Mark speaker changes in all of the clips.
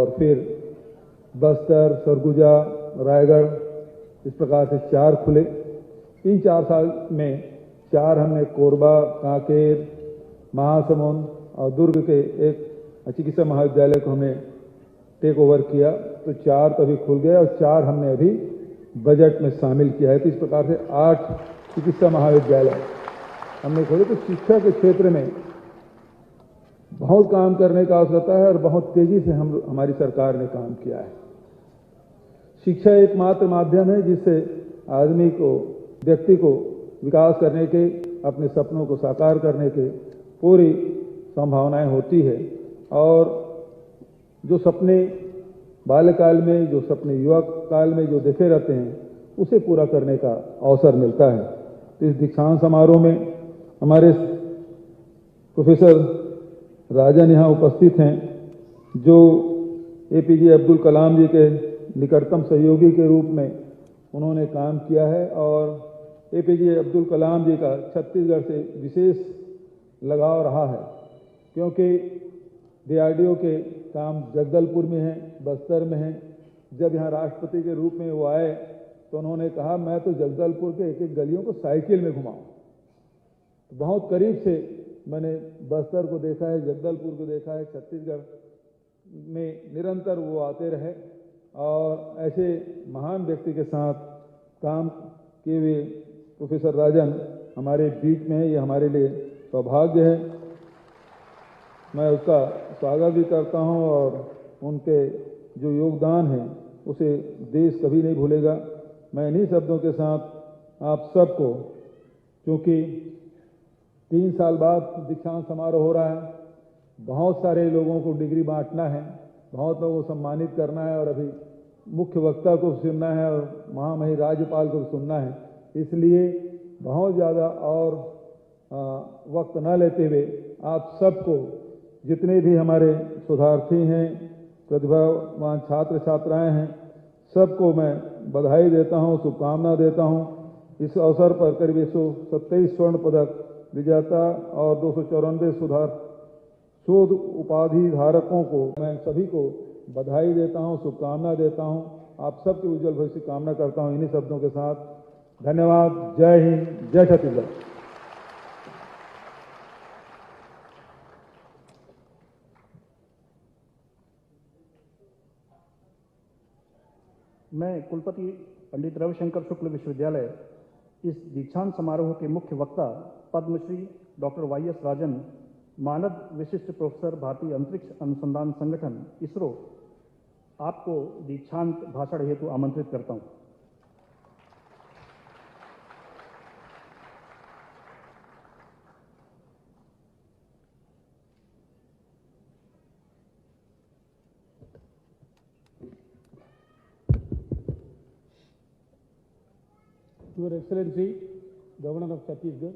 Speaker 1: और फिर बस्तर, सरगुजा, रायगढ़, इस प्रकार से 4 खुले। इन 4 साल में 4 हमने कोरबा, कांकेर, महासमुंद और दुर्ग के एक चिकित्सा महाविद्यालय को हमने टेक ओवर किया, तो 4 तो अभी खुल गए और 4 हमने अभी बजट में शामिल किया है। तो इस प्रकार से 8 चिकित्सा महाविद्यालय हमने खोले। तो शिक्षा के क्षेत्र में बहुत काम करने का आवश्यकता है और बहुत तेजी से हमारी सरकार ने काम किया है। शिक्षा एकमात्र माध्यम है जिससे आदमी को, व्यक्ति को विकास करने के, अपने सपनों को साकार करने के पूरी संभावनाएं होती है। और जो सपने बाल्यकाल में, जो सपने युवक काल में जो देखे रहते हैं, उसे पूरा करने का अवसर मिलता है। तो इस दीक्षांत समारोह में हमारे प्रोफेसर राजन यहाँ उपस्थित हैं, जो एपीजे अब्दुल कलाम जी के निकटतम सहयोगी के रूप में उन्होंने काम किया है। और एपीजे अब्दुल कलाम जी का छत्तीसगढ़ से विशेष लगाव रहा है, क्योंकि डीआरडीओ के काम जगदलपुर में है, बस्तर में है। जब यहाँ राष्ट्रपति के रूप में वो आए तो उन्होंने कहा मैं तो जगदलपुर के एक एक गलियों को साइकिल में घुमाऊं। तो बहुत करीब से मैंने बस्तर को देखा है, जगदलपुर को देखा है। छत्तीसगढ़ में निरंतर वो आते रहे और ऐसे महान व्यक्ति के साथ काम किए हुए प्रोफेसर राजन हमारे बीच में है, ये हमारे लिए सौभाग्य है। मैं उसका स्वागत भी करता हूं और उनके जो योगदान है उसे देश कभी नहीं भूलेगा। मैं इन्हीं शब्दों के साथ आप सबको, क्योंकि 3 साल बाद दीक्षांत समारोह हो रहा है, बहुत सारे लोगों को डिग्री बांटना है, बहुत लोगों को सम्मानित करना है और अभी मुख्य वक्ता को सुनना है और महामहिम राज्यपाल को सुनना है। इसलिए बहुत ज़्यादा और वक्त न लेते हुए आप सबको, जितने भी हमारे शोधार्थी हैं, प्रतिभावान छात्र छात्राएं हैं, सबको मैं बधाई देता हूं, शुभकामना देता हूं। इस अवसर पर करीब 127 स्वर्ण पदक विजेता और 294 शोध उपाधि धारकों को मैं सभी को बधाई देता हूं, शुभकामना देता हूं। आप सबके उज्जवल भविष्य की कामना करता हूं। इन्हीं शब्दों के साथ धन्यवाद। जय हिंद, जय छत्तीसगढ़।
Speaker 2: मैं कुलपति पंडित रविशंकर शुक्ल विश्वविद्यालय इस दीक्षांत समारोह के मुख्य वक्ता पद्मश्री डॉक्टर वाईएस राजन, मानद विशिष्ट प्रोफेसर भारतीय अंतरिक्ष अनुसंधान संगठन इसरो, आपको दीक्षांत भाषण हेतु आमंत्रित करता हूं।
Speaker 3: Your Excellency, Governor of Chhattisgarh,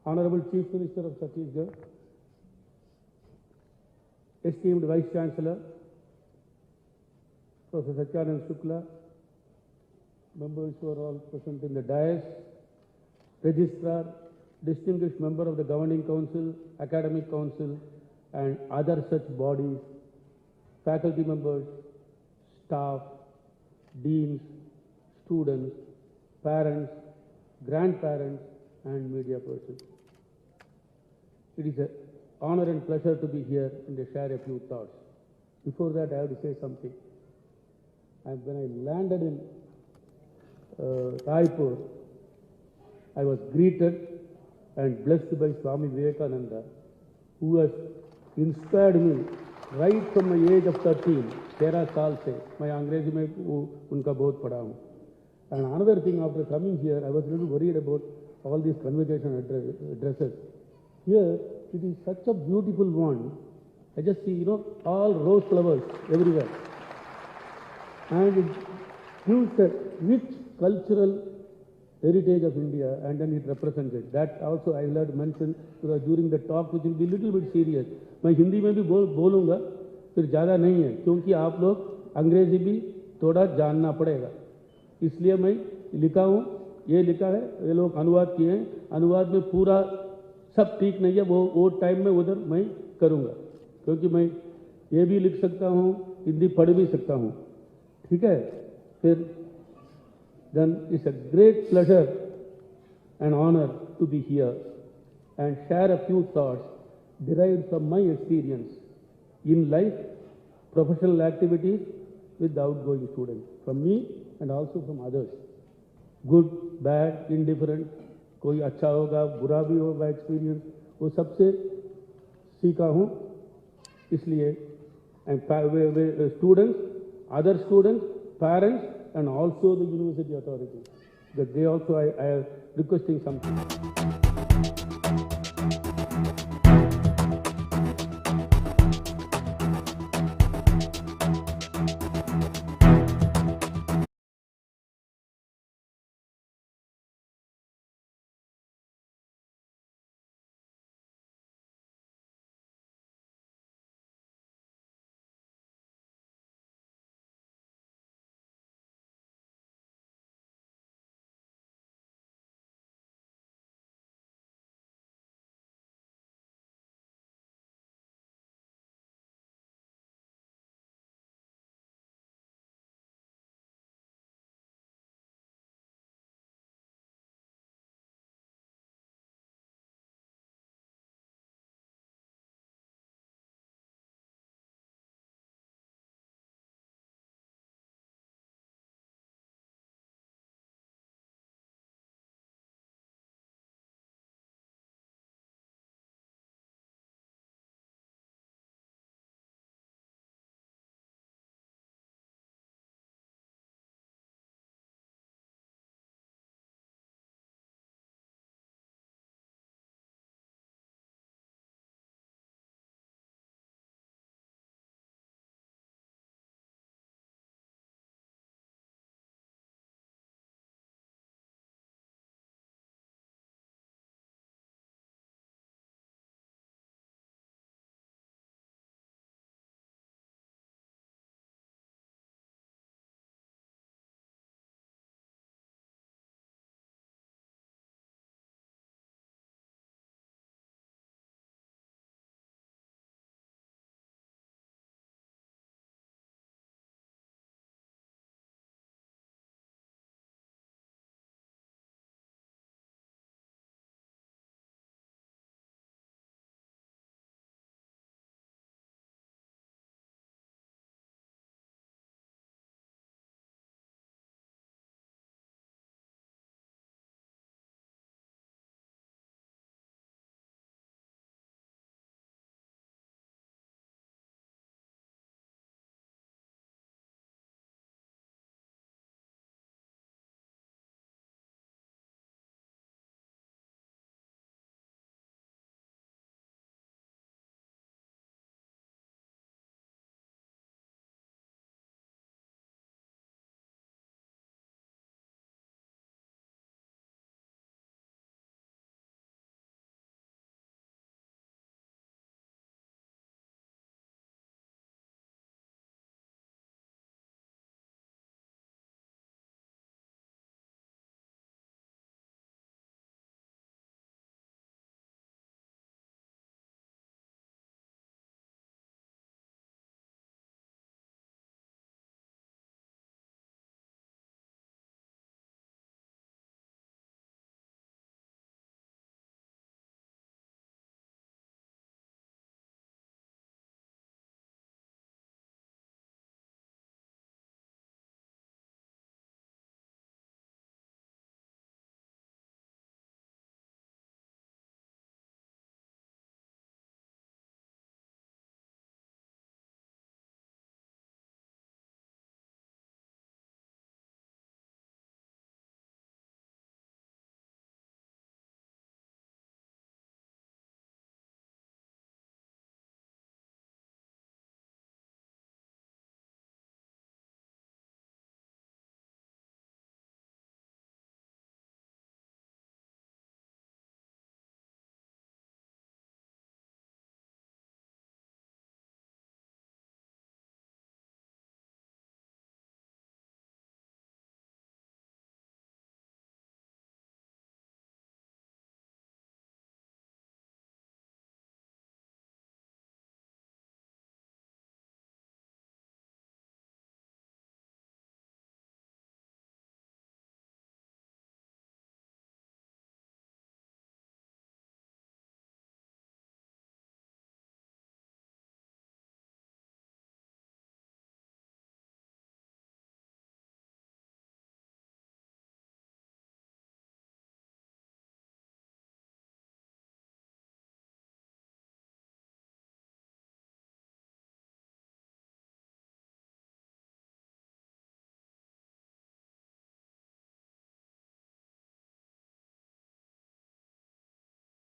Speaker 3: Honorable Chief Minister of Chhattisgarh, esteemed Vice Chancellor, Professor Satyanand Shukla, members who are all present in the dais, Registrar, distinguished member of the Governing Council, Academic Council, and other such bodies, faculty members, staff, deans, students, parents, grandparents, and media persons. It is an honor and pleasure to be here and to share a few thoughts. Before that, I have to say something. When I landed in Raipur, I was greeted and blessed by Swami Vivekananda, who has inspired me right from my age of 13, 13 साल से मैं अंग्रेजी में उनका बहुत पढ़ा हूँ. And another thing, after coming here, I was a little worried about all these convocation addresses. Here, it is such a beautiful one. I just see, all rose flowers everywhere. And it gives a rich cultural heritage of India, and then it represents it. That also I will have to mention during the talk, which will be a little bit serious. मैं हिंदी में भी बोलूँगा, फिर ज़्यादा नहीं है, क्योंकि आप लोग अंग्रेजी भी थोड़ा जानना पड़ेगा. इसलिए मैं लिखा हूँ, ये लिखा है, ये लोग अनुवाद किए हैं. अनुवाद में पूरा सब ठीक नहीं है, वो टाइम में उधर मैं करूँगा, क्योंकि मैं ये भी लिख सकता हूँ, हिंदी पढ़ भी सकता हूँ, ठीक है। फिर then it's a great pleasure and honor to be here and share a few thoughts derived from my experience in life, professional activities with the outgoing students, from me and also from others. Good, bad, indifferent, कोई अच्छा होगा, बुरा भी होगा experience, वो सबसे सीखा हूँ। इसलिए students, other students, parents, and also the university authorities, that they also I am requesting something.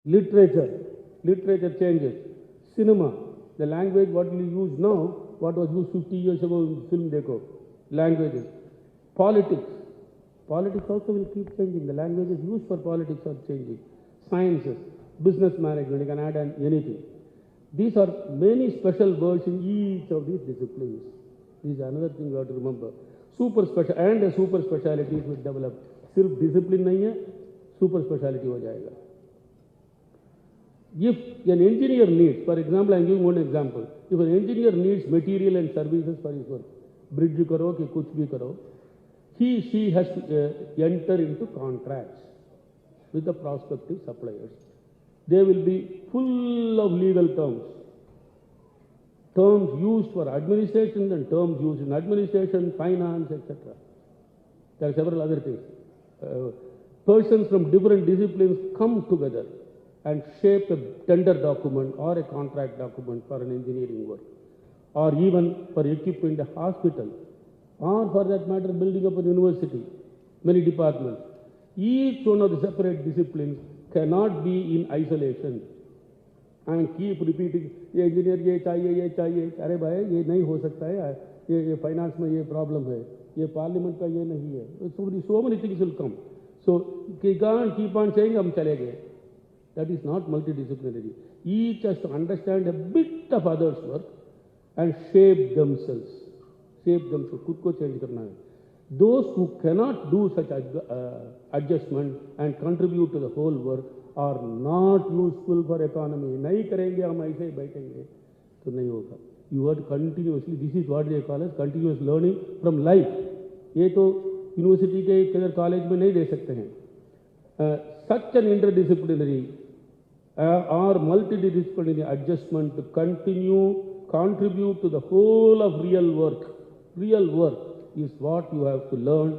Speaker 3: Literature changes. Cinema, the language what we use now, what was used 50 years ago in film dekho, languages. Politics also will keep changing. The languages used for politics are changing. Sciences, business management, you can add anything. These are many special words in each of these disciplines. This is another thing you have to remember. Super specialities will develop. सिर्फ discipline नहीं है, super speciality हो जाएगा. If an engineer needs, for example, I am giving one example. If an engineer needs material and services for his work, bridge करो कि कुछ भी करो, she has to enter into contracts with the prospective suppliers. They will be full of legal terms used for administration and terms used in administration, finance, etc. There are several other things. Persons from different disciplines come together and shape a tender document or a contract document for an engineering work, or even for equipment a hospital, or for that matter building up a university, many departments. Each one of the separate disciplines cannot be in isolation and keep repeating, ये engineer ये चाहिए, अरे भाई ये नहीं हो सकता है, ये finance में ये problem है, ये parliament का ये नहीं है. So many things will come. So you can't keep on saying हम चले गए. That is not multidisciplinary. Each has to understand a bit of others' work and shape themselves. खुद को change करना है. Those who cannot do such adjustment and contribute to the whole work are not useful for economy. नहीं करेंगे हम ऐसे ही बैठेंगे तो नहीं होगा. You have to continuously, this is what they call as continuous learning from life. ये तो यूनिवर्सिटी के किधर कॉलेज में नहीं दे सकते हैं. Such an interdisciplinary or multidisciplinary adjustment to contribute to the whole of real work is what you have to learn.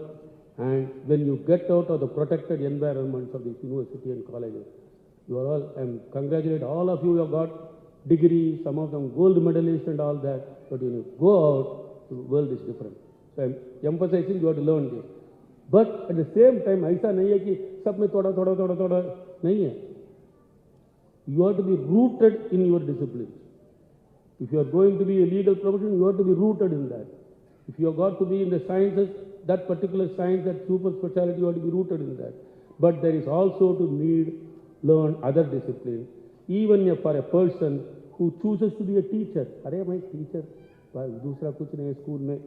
Speaker 3: And when you get out of the protected environments of this university and colleges, you are all, and congratulate all of you who have got degrees, some of them gold medalists and all that, but when you go out, the world is different. So I am emphasizing you have to learn this. But at the same time, ऐसा नहीं है कि सब में थोड़ा नहीं है. You have to be rooted in your discipline. If you are going to be a legal profession, you have to be rooted in that. If you have got to be in the sciences, that particular science, that super specialty, you have to be rooted in that. But there is also to learn other disciplines. Even for a person who chooses to be a teacher, अरे मैं teacher, दूसरा कुछ नहीं school में,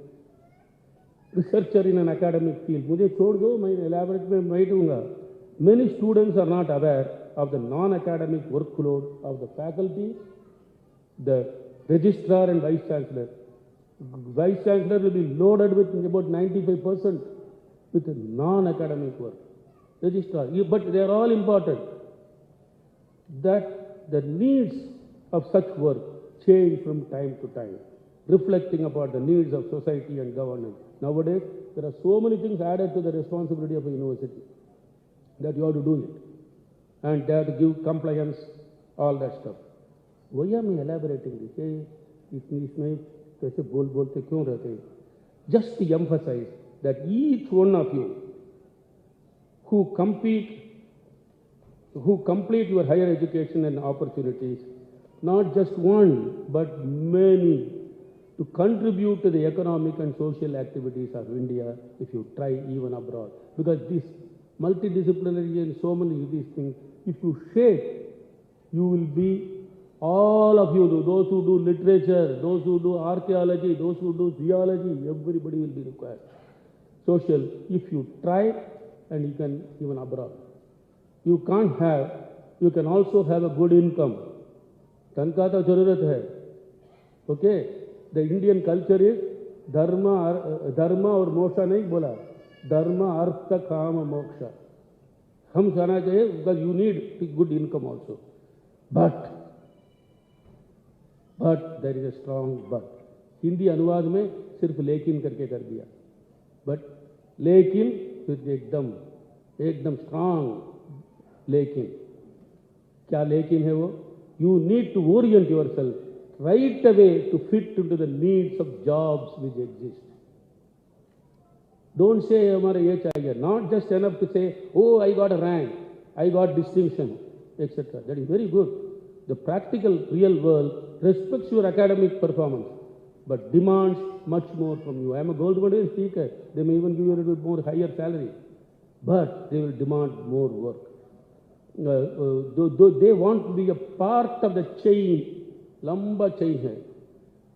Speaker 3: researcher in an academic field, मुझे छोड़ दो, मैं elaborate में मैं दूँगा. Many students are not aware of the non-academic workload of the faculty, the registrar and vice chancellor. Vice chancellor will be loaded with about 95% with non-academic work. Registrar, but they are all important. That the needs of such work change from time to time, reflecting upon the needs of society and governance. Nowadays, there are so many things added to the responsibility of a university that you have to do it. And they have to give compliance, all that stuff. Why am I elaborating this? इसमें कैसे बोलते क्यों रहते हैं? Just to emphasize that each one of you who complete your higher education and opportunities, not just one, but many, to contribute to the economic and social activities of India if you try even abroad. Because this multidisciplinary and so many of these things, if you shape, you will be, all of you, those who do literature, those who do archaeology, those who do geology, everybody will be required. Social, if you try, and you can even abroad. You can also have a good income. Tanka to zarurat hai. Okay? The Indian culture is dharma or moksha nahi bola. Dharma, artha, kama, moksha. Hum sana chahiye because you need good income also. But there is a strong but. Hindi अनुवाद में सिर्फ लेकिन करके कर दिया. But लेकिन फिर एकदम strong लेकिन. क्या लेकिन है वो? You need to orient yourself right away to fit into the needs of jobs which exist. Don't say हमारे ये चाहिए. Not just enough to say, oh, I got a rank, I got distinction. etc. That is very good. The practical real world respects your academic performance, but demands much more from you. I am a gold medal speaker. They may even give you a little more higher salary, but they will demand more work. They want to be a part of the chain, lamba chain hai,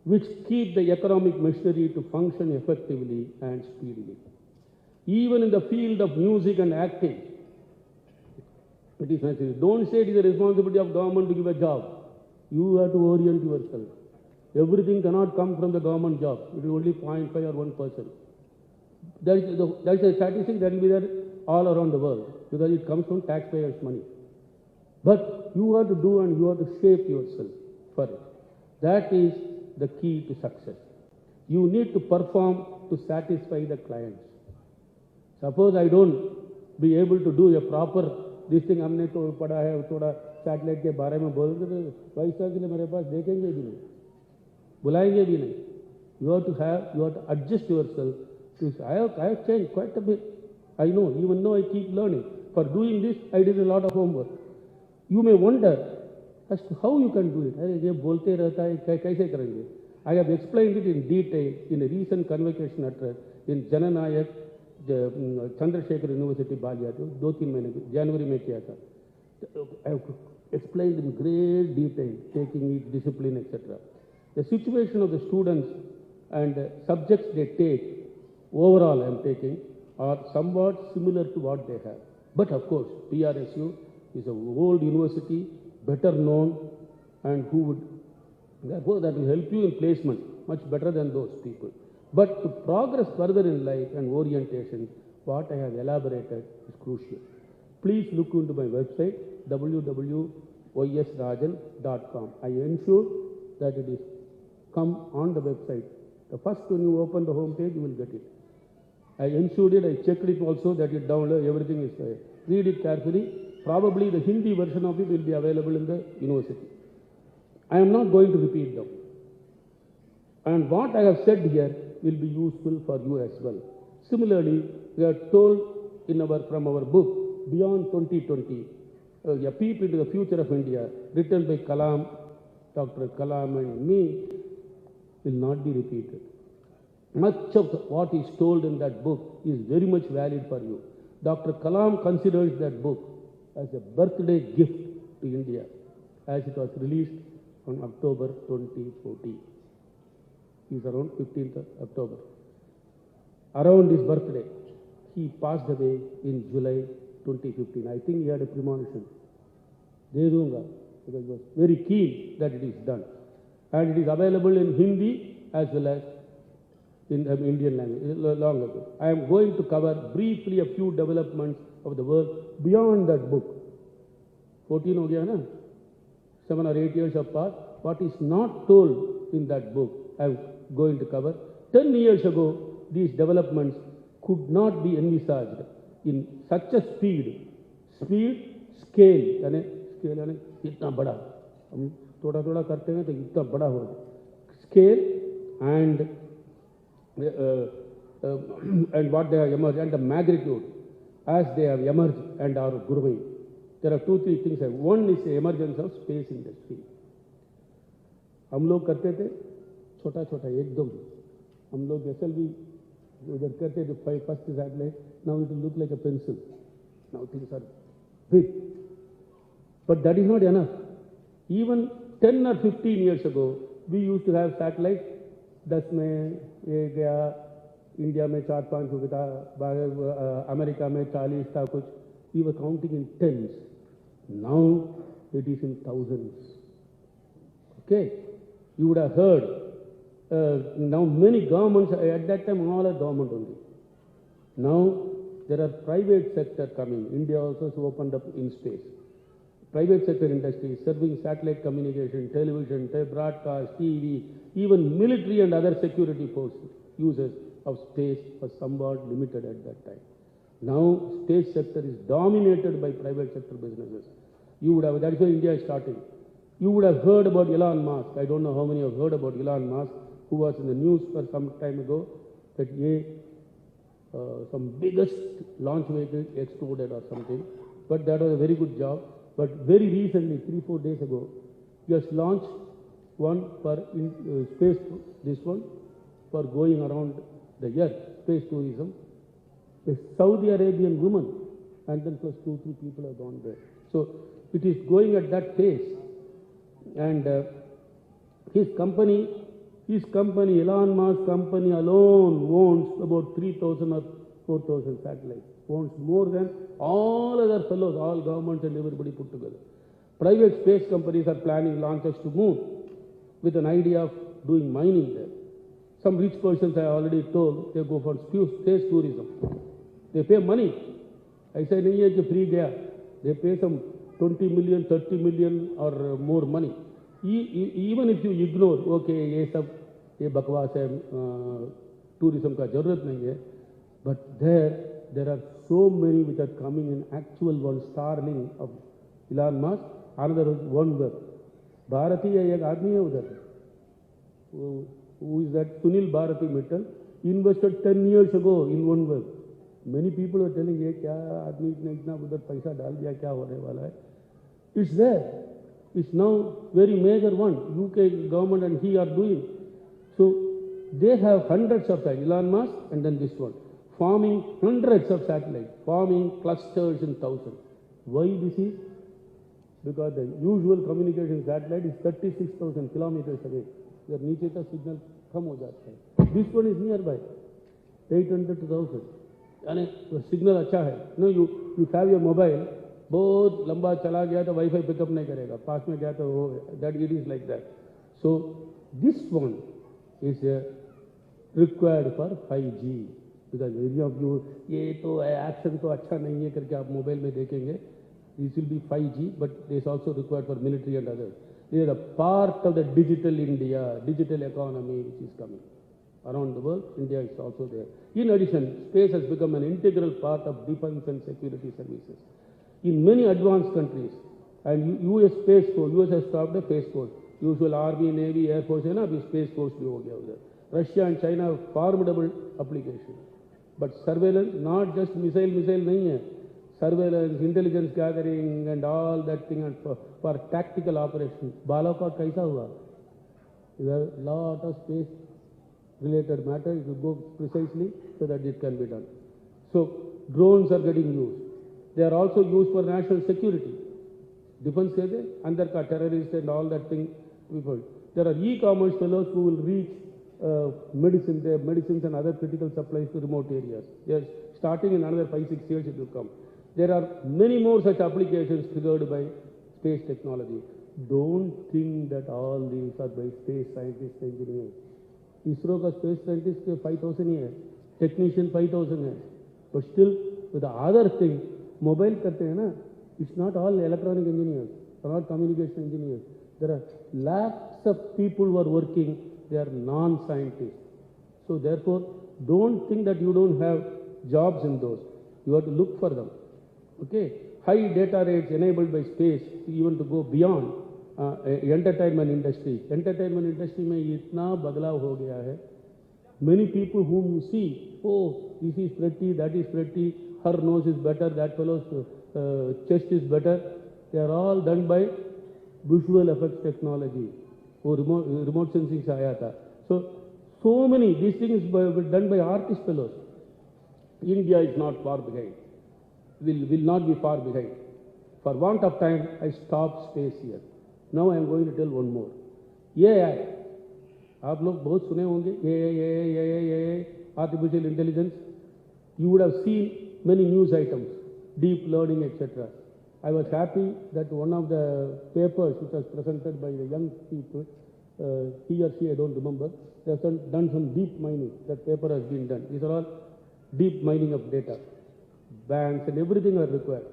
Speaker 3: which keep the economic machinery to function effectively and speedily. Even in the field of music and acting, it is necessary. Don't say it is the responsibility of government to give a job. You have to orient yourself. Everything cannot come from the government job. It is only 0.5 or 1%. That is a statistic that will be there all around the world because it comes from taxpayers' money. But you have to do and you have to shape yourself for it. That is the key to success. You need to perform to satisfy the clients. Suppose I don't be able to do a proper this thing हमने तो पढ़ा है थोड़ा satellite के बारे में बोल तो वाइस चांसलर मेरे पास देखेंगे भी नहीं बुलाएंगे भी नहीं. You have to adjust yourself to I have changed quite a bit. I know, even though I keep learning. For doing this, I did a lot of homework. You may wonder as to how you can do it. अरे ये बोलते रहता है कैसे करेंगे? I have explained it in detail in a recent convocation address in Jananayak Chandrasekhar University Balia 2-3 महीने जनवरी में किया था. I have explained in great detail, taking each discipline, etc. The situation of the students and subjects they take, overall I am taking, are somewhat similar to what they have. But of course, PRSU is an old university, better known, and therefore that will help you in placement much better than those people. But to progress further in life and orientation, what I have elaborated is crucial. Please look into my website, www.ysrajan.com. I ensure that it is come on the website. The first when you open the home page, you will get it. I ensured it, I checked it also that it download, everything is there. Read it carefully. Probably the Hindi version of it will be available in the university. I am not going to repeat them. And what I have said here will be useful for you as well. Similarly, we are told from our book, Beyond 2020, a peep into the future of India, written by Kalam, Dr. Kalam and me, will not be repeated. Much of what is told in that book is very much valid for you. Dr. Kalam considers that book as a birthday gift to India, as it was released on October 2014. He's around 15th of October. Around his birthday, he passed away in July 2015. I think he had a premonition. Because he was very keen that it is done. And it is available in Hindi as well as in Indian language, long ago. I am going to cover briefly a few developments of the world beyond that book. 14 ho gaya na? 7 or 8 years apart. What is not told in that book, I am going to cover. 10 years ago, these developments could not be envisaged in such a speed, scale यानी इतना बड़ा, हम थोड़ा करते हैं तो इतना बड़ा हो जाए. Scale and what they have emerged and the magnitude as they have emerged and are growing. There are 2-3 things. One is the emergence of space industry. हम लोग करते थे छोटा एकदम. हम लोग SLV उधर करते थे first satellite. Now it will look like a pencil. Now things are big. But that is not enough. Even 10 or 15 years ago, we used to have satellites. 10 में ये गया, इंडिया में 4-5 हो गया, अमेरिका में 40 था कुछ. We were counting in tens. Now it is in thousands. Okay, you would have heard. Now many governments, at that time all are government only. Now there are private sector coming. India also has opened up in space. Private sector industry serving satellite communication, television, broadcast, TV, even military and other security forces users of space was somewhat limited at that time. Now space sector is dominated by private sector businesses. You would have, that's why India is starting. You would have heard about Elon Musk. I don't know how many have heard about Elon Musk, who was in the news for some time ago, that some biggest launch vehicle exploded or something. But that was a very good job. But very recently, 3-4 days ago, he has launched one for space, this one, for going around the earth, space tourism. A Saudi Arabian woman, and then plus 2-3 people have gone there. So it is going at that pace. And his company, Elon Musk company alone owns about 3,000 or 4,000 satellites. Owns more than all other fellows, all governments and everybody put together. Private space companies are planning launches to moon with an idea of doing mining there. Some rich persons, I already told, they go for space tourism. They pay money. I say, nahi hai ki free gaya. They pay some 20 million, 30 million or more money. Even if you ignore, okay, ये बकवास है, tourism का जरूरत नहीं है, but there are so many which are coming in actual one. Starlink of Elon Musk, another OneWeb. Bharati है, एक आदमी है उधर. Who is that? Sunil Bharati Mittal invested 10 years ago in OneWeb. Many people are telling, ये क्या आदमी ने इतना उधर पैसा डाल दिया, क्या होने वाला है? It's there. It's now very major one. UK government and he are doing. So they have hundreds of satellites, Elon Musk and then this one, forming hundreds of satellites, forming clusters in thousands. Why this is? Because the usual communication satellite is 36,000 kilometers away. Their नीचे का signal कम हो जाता है. This one is nearby, 800 to 1,000. यानी signal अच्छा है. No, you have your mobile. बहुत लंबा चला गया तो वाईफाई पिकअप नहीं करेगा, पास में गया तो हो गया. That it is like that. So this one is required for 5G because many of you ये तो एक्शन तो अच्छा नहीं है करके आप मोबाइल में देखेंगे. This will be 5G, but it is also required for military and others. They are a part of the digital India, digital economy which is coming around the world. India is also there. In addition, space has become an integral part of defense and security services. In many advanced countries, and US Space Force, US has stopped the Space Force. Usual Army, Navy, Air Force है ना, अभी Space Force भी हो गया उधर. Russia and China have formidable application. But surveillance, not just missile नहीं है. Surveillance, intelligence gathering and all that thing and for tactical operations. Balakot कैसा हुआ? There are a lot of space related matter. It will go precisely so that it can be done. So drones are getting used. They are also used for national security. Defense से दे अंदर का terrorists and all that thing. There are e-commerce fellows who will reach medicines and other critical supplies to remote areas. Yes, starting in another 5-6 years it will come. There are many more such applications triggered by space technology. Don't think that all these are by space scientists, engineers. ISRO का space scientist के 5,000 ही है, technician 5,000 है. But still, with the other thing, mobile करते हैं ना, it's not all electronic engineers, or not communication engineers. There are lakhs of people who are working, they are non-scientists. So therefore, don't think that you don't have jobs in those. You have to look for them. Okay? High data rates enabled by space, even to go beyond entertainment industry. Entertainment industry में इतना बदलाव हो गया है. Many people whom you see, oh, this is pretty, that is pretty, her nose is better, that fellow's chest is better. They are all done by visual effects technology. वो remote sensing से आया था. So many these things were done by artist fellows. India is not far behind. Will not be far behind. For want of time, I stopped space here. Now I am going to tell one more. AI. आप लोग बहुत सुने होंगे AI, artificial intelligence. You would have seen many news items, deep learning, etc. I was happy that one of the papers which was presented by the young people, he or she, I don't remember, they have done some deep mining. That paper has been done. These are all deep mining of data. Banks and everything are required.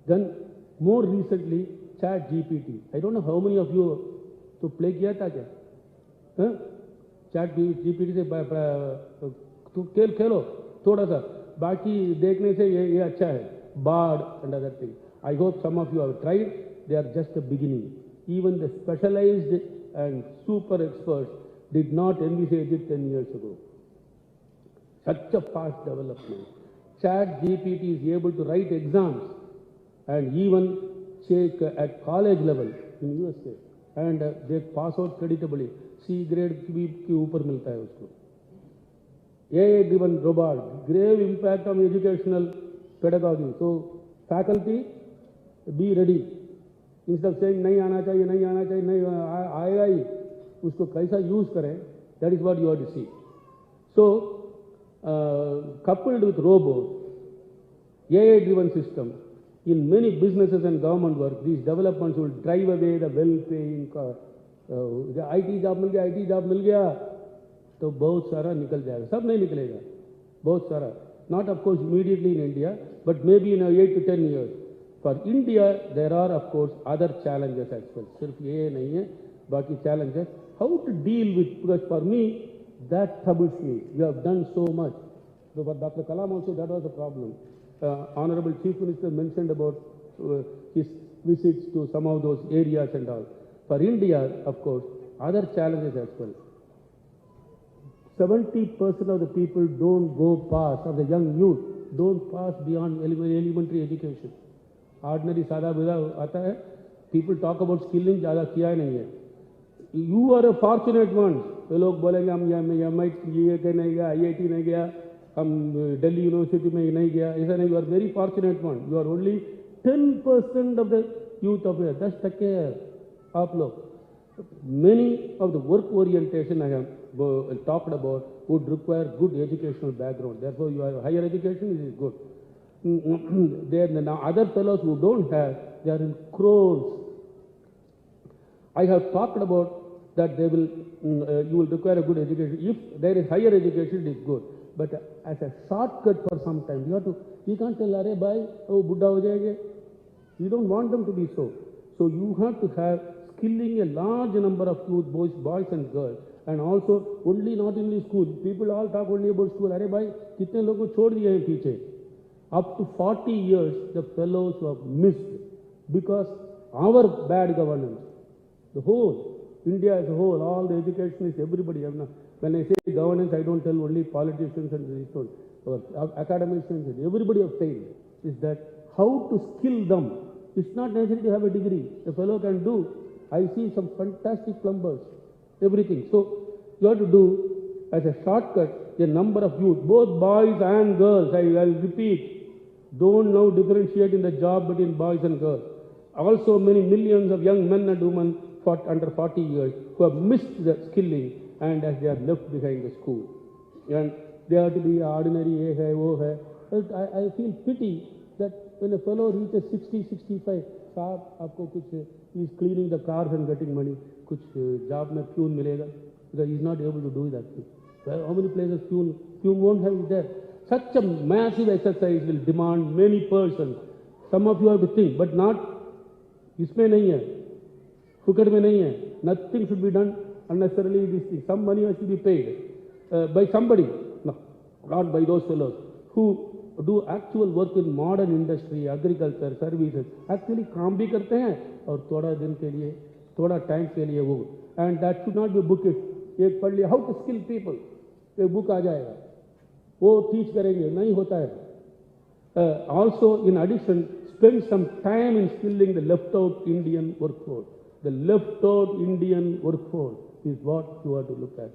Speaker 3: Then more recently, ChatGPT. I don't know how many of you तो play किया था क्या? Chat GPT से तो खेलो थोड़ा सा, बाकी देखने से ये अच्छा है. Bard and other things. I hope some of you have tried. They are just a beginning. Even the specialized and super experts did not envisage it 10 years ago. Such a fast development. Chat GPT is able to write exams and even check at college level in USA, and they pass out creditably. C grade भी के ऊपर मिलता है उसको. AI-driven robot, grave impact on educational pedagogy. So faculty, be ready. Instead of saying नहीं आना चाहिए, नहीं आएगा ही, उसको कैसा use करें, that is what you have to see. So coupled with robots, AI-driven system, in many businesses and government work, these developments will drive away the well-paying IT job मिल गया तो बहुत सारा निकल जाएगा. सब नहीं निकलेगा, बहुत सारा. Not of course immediately in India, but maybe in 8 to 10 years. For India, there are of course other challenges as well. सिर्फ ये नहीं है, बाकी challenges. How to deal with, because for me, that troubles me. You have done so much. So for Dr. Kalam also, that was a problem. Honorable Chief Minister mentioned about his visits to some of those areas and all. For India, of course, other challenges as well. 70% of the people don't go past, of the young youth, don't pass beyond elementary education. Ordinary सादा बुदा आता है. People talk about skilling, ज़्यादा किया ही नहीं है. You are a fortunate one. तो लोग बोलेंगे हम MIT ये नहीं गया, IIT नहीं गया, हम दिल्ली यूनिवर्सिटी में नहीं गया. ऐसा नहीं. You are very fortunate one. You are only 10% of the youth of it. 10% आप लोग. Many of the work orientation I have talked about would require good educational background. Therefore, your higher education is good. Then now other fellows who don't have, they are in crores. I have talked about that they will, you will require a good education. If there is higher education, it is good. But as a shortcut for some time, you can't tell, "Arey bhai, oh buddha ho jayenge." You don't want them to be so. So you have to have skilling a large number of youth, boys and girls, and also only not only school. People all talk only about school. Arey bhai, kitne log ko chhod diye hain piche. Up to 40 years, the fellows who have missed because our bad governance. The whole, India as a whole, all the educationists, everybody. When I say governance, I don't tell only politicians and these academicians. Everybody have failed. Is that how to skill them? It's not necessary to have a degree. A fellow can do. I see some fantastic plumbers, everything. So you have to do, as a shortcut, a number of youth, both boys and girls, I'll repeat, don't now differentiate in the job between boys and girls. Also many millions of young men and women under 40 years who have missed the skilling and as they are left behind the school. And they have to be ordinary, ye hai, wo hai. I feel pity that when a fellow reaches 60, 65, साहब आपको कुछ he is cleaning the cars and getting money, कुछ job में peon मिलेगा, because he is not able to do that thing. Well, how many places peon won't have it there. Such a massive exercise will demand many persons. Some of you have to think, but not, इसमें नहीं है, फुकट में नहीं है. Nothing should be done unnecessarily. This thing, some money has to be paid by somebody, no, not by those fellows who do actual work in modern industry, agriculture, services. Actually काम भी करते हैं और थोड़ा दिन के लिए, थोड़ा टाइम के लिए वो. And that should not be bookish. एक पढ़ लिया how to skill people, एक बुक आ जाएगा, वो टीच करेंगे, नहीं होता है. Also in addition, spend some time in skilling the left out Indian workforce. The left out Indian workforce is what you have to look at.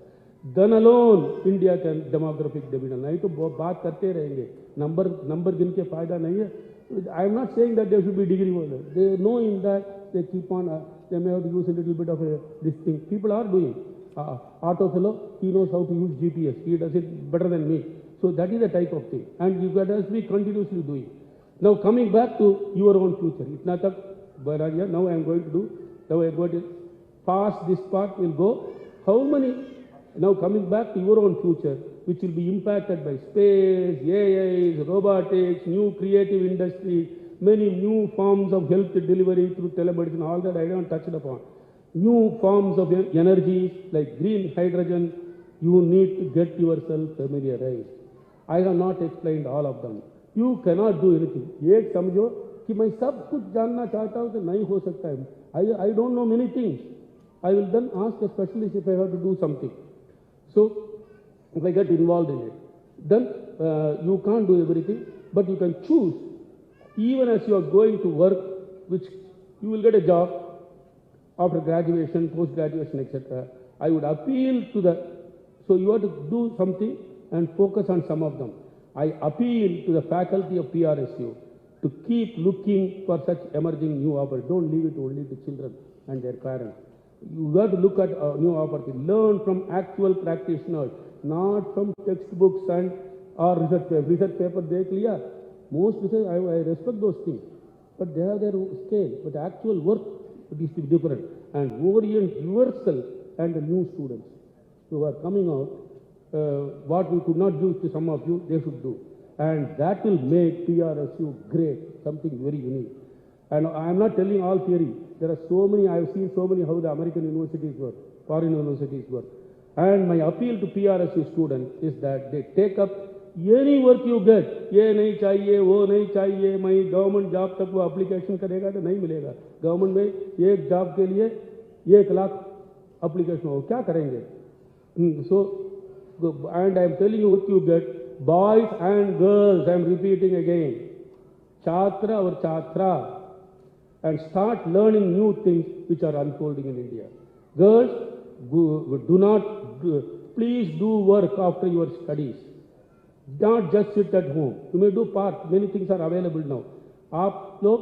Speaker 3: Then alone India can demographic dividend. नहीं तो बात करते रहेंगे, number गिन के फायदा नहीं है. I am not saying that there should be degree holders. They know in that they keep on, they may have to use a little bit of this thing. People are doing. Auto fellow, he knows how to use GPS. He does it better than me. So that is the type of thing. And you got to be continuously doing. Now coming back to your own future. Itna tak bana, now I am going to do. Now I am going to pass this part. Will go. How many? Now coming back to your own future, which will be impacted by space, AI, robotics, new creative industries, many new forms of health delivery through telemedicine, all that I don't touch upon. New forms of energies like green hydrogen, you need to get yourself familiarized. I have not explained all of them. You cannot do anything. एक समझो कि मैं सब कुछ जानना चाहता हूँ तो नहीं हो सकता है. I don't know many things. I will then ask a specialist if I have to do something. So if I get involved in it, then you can't do everything, but you can choose even as you are going to work, which you will get a job after graduation, post-graduation, etc. I would appeal to so you have to do something and focus on some of them. I appeal to the faculty of PRSU to keep looking for such emerging new opportunities. Don't leave it only to children and their parents. You have to look at new opportunities. Learn from actual practitioners, not from textbooks and or research paper. Research paper, dekh liya. Most research, I respect those things, but they have their scale. But actual work is different. And orient yourself and the new students who are coming out, what we could not do to some of you, they should do. And that will make PRSU great, something very unique. And I am not telling all theory. There are so many, I have seen so many how the American universities work, foreign universities work. And my appeal to PRSU students is that they take up any work you get. ये नहीं चाहिए, वो नहीं चाहिए, मैं government job तक वो application करेगा तो नहीं मिलेगा. गवर्नमेंट में एक जॉब के लिए 1 लाख एप्लीकेशन हो, क्या करेंगे? So, and I am telling you what you get, boys and girls, I am repeating again, Chhatra or Chhatra, and start learning new things which are unfolding in India. Girls, please do work after your studies. Not just sit at home. You may do part. Many things are available now. आप लोग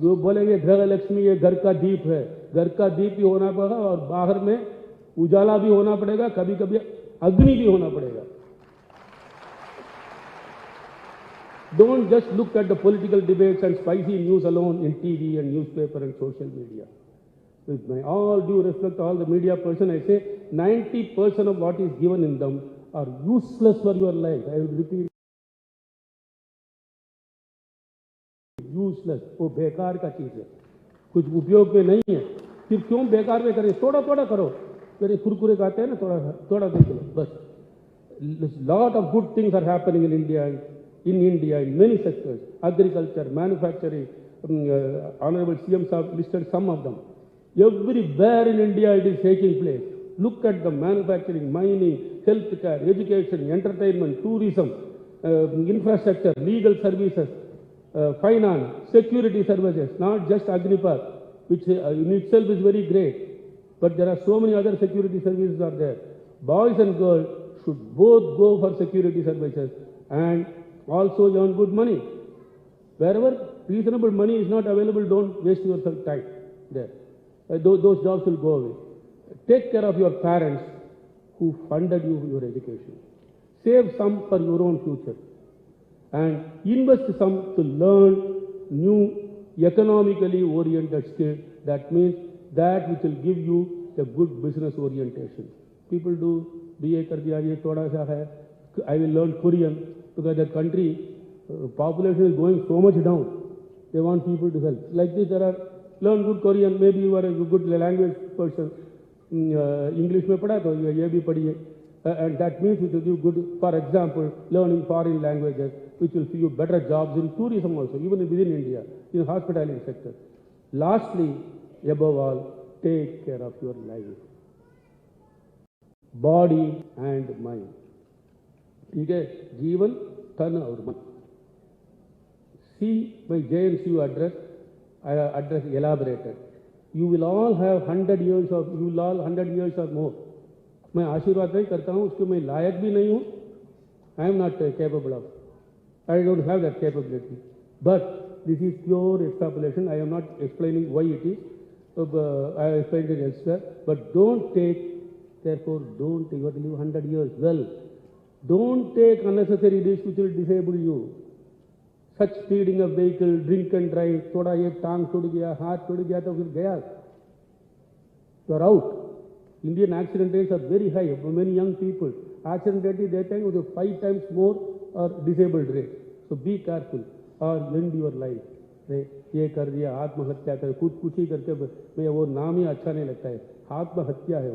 Speaker 3: जो बोलेंगे गृह लक्ष्मी ये घर का दीप है, घर का दीप भी होना पड़ेगा और बाहर में उजाला भी होना पड़ेगा, कभी कभी अग्नि भी होना पड़ेगा. Don't just look at the political debates and spicy news alone in TV and newspaper and social media. With my all due respect to all the media person, I say 90% of what is given in them are useless for your life. I will repeat. Useless. वो बेकार का चीज है, कुछ उपयोग में नहीं है. फिर क्यों बेकार में करें? थोड़ा थोड़ा करो. मेरे कुरकुरे खाते हैं ना, थोड़ा थोड़ा देख लो बस. Lot of good things are happening in India in many sectors. Agriculture, manufacturing. Honorable CMs have listed some of them. Everywhere in India it is taking place. Look at the manufacturing, mining, healthcare, education, entertainment, tourism, infrastructure, legal services, finance, security services, not just Agnipath, which in itself is very great. But there are so many other security services are there. Boys and girls should both go for security services and also earn good money. Wherever reasonable money is not available, don't waste yourself time there. Those jobs will go away. Take care of your parents who funded you for your education. Save some for your own future. And invest some to learn new economically oriented skills. That means that which will give you a good business orientation. People do BA kar diya, ye thoda sa hai. I will learn Korean because the country population is going so much down. They want people to help. Like this, there are learn good Korean. Maybe you are a good language person. English में पढ़ा तो ये भी पढ़िए. And that means it will give good. For example, learning foreign languages, which will give you better jobs in tourism also, even within India, in hospitality sector. Lastly, above all, take care of your life, body and mind. ठीक है, जीवन, तन और मन. See my JNCU address. Address elaborated. You will all have 100 years or more. मैं आशीर्वाद नहीं करता हूँ, उसको मैं लायक भी नहीं हूँ. I am not capable of. I don't have that capability. But this is pure extrapolation. I am not explaining why it is. I explained it elsewhere. But don't take, therefore, don't take, you have to live 100 years well. Don't take unnecessary risks which will disable you. Such speeding of vehicle, drink and drive, थोड़ा ये टांग टूट गया, हाथ टूट गया तो फिर गया. You are out. Indian accident rates are very high for many young people. Accident rate is that time with 5 times more or disabled rate. So be careful or end your life. ये कर दिया, आत्महत्या कर, खुदकुशी करके, मैं वो नाम ही अच्छा नहीं लगता है. आत्महत्या है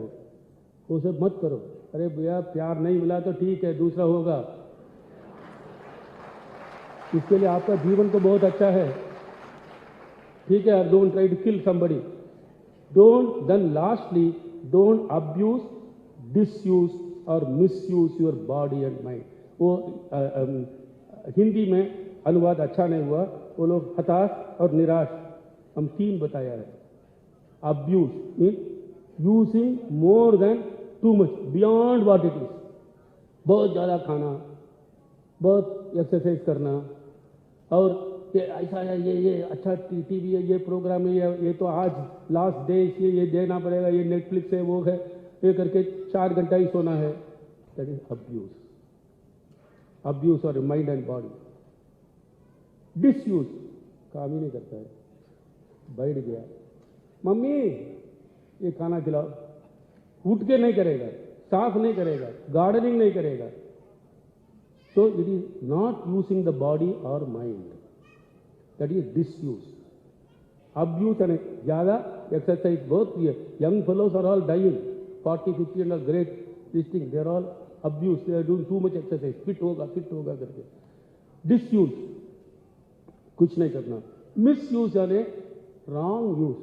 Speaker 3: वो सब मत करो. अरे भैया प्यार नहीं मिला तो ठीक है, दूसरा होगा. इसके लिए आपका जीवन तो बहुत अच्छा है. ठीक है, don't try to kill somebody. Then lastly, don't abuse, disuse or misuse your body and mind. वो हिंदी में अनुवाद अच्छा नहीं हुआ, वो लोग हताश और निराश, हम 3 बताया है। Abuse mean using more than too much, beyond what it is, बहुत ज़्यादा खाना, बहुत एक्सरसाइज करना, और ये ऐसा है, ये अच्छा टीवी है, ये प्रोग्राम है, ये तो आज लास्ट डे, ये देना पड़ेगा, ये नेटफ्लिक्स है, वो है, ये करके 4 घंटा ही सोना है। दैट इज अब्यूज, अब्यूज और माइंड एंड बॉडी। डिसयूज, काम ही नहीं करता है, बैठ गया, मम्मी ये खाना खिलाओ, उठ के नहीं करेगा, साफ नहीं करेगा, गार्डनिंग नहीं करेगा। So it is not using the body or mind. That is disuse. Abuse and ज़्यादा exercise both here. Young fellows are all dying. 40, 50 and all great. This thing, they are all abused. They are doing too much exercise. Fit होगा करके. Disuse. कुछ नहीं करना. Misuse यानी wrong use.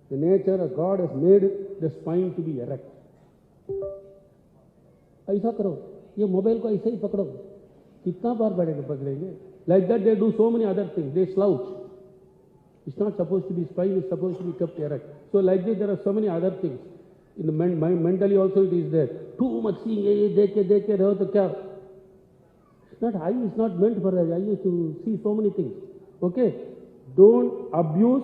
Speaker 3: The nature of God has made the spine to be erect. ऐसा करो, ये mobile को ऐसे ही पकड़ो, कितना बार पकड़ेंगे? Like that they do so many other things. They slouch. It's not supposed to be spine, it's supposed to be kept erect. So like this there are so many other things. In the mentally also it is there. Too much seeing, ये देख के रहो तो क्या? It's not, eye is not meant for us. I used to see so many things. Okay? Don't abuse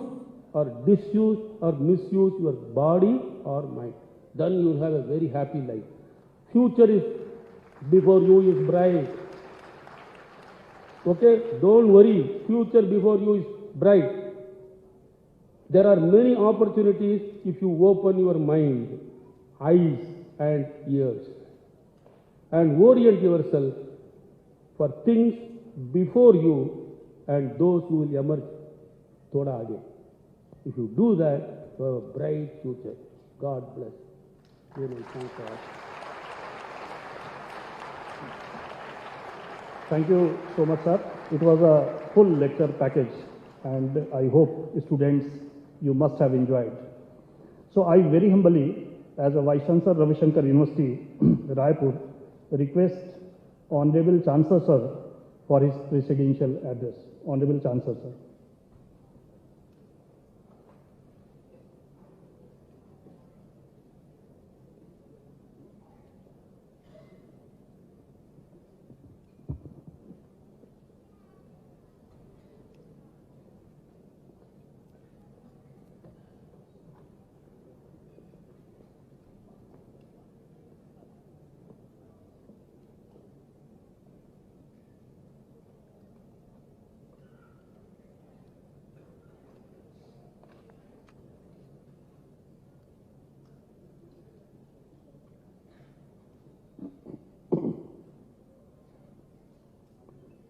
Speaker 3: or disuse or misuse your body or mind. Then you will have a very happy life. Future is before you is bright. Okay? Don't worry. Future before you is bright. There are many opportunities if you open your mind, eyes and ears, and orient yourself for things before you and those who will emerge thoda aage. If you do that, you have a bright future. God bless. Thank God.
Speaker 2: Thank you so much, sir. It was a full lecture package, and I hope students you must have enjoyed. So I very humbly, as a Vice Chancellor Ravi Shankar University, Raipur, request Honorable Chancellor sir for his presidential address. Honorable Chancellor sir.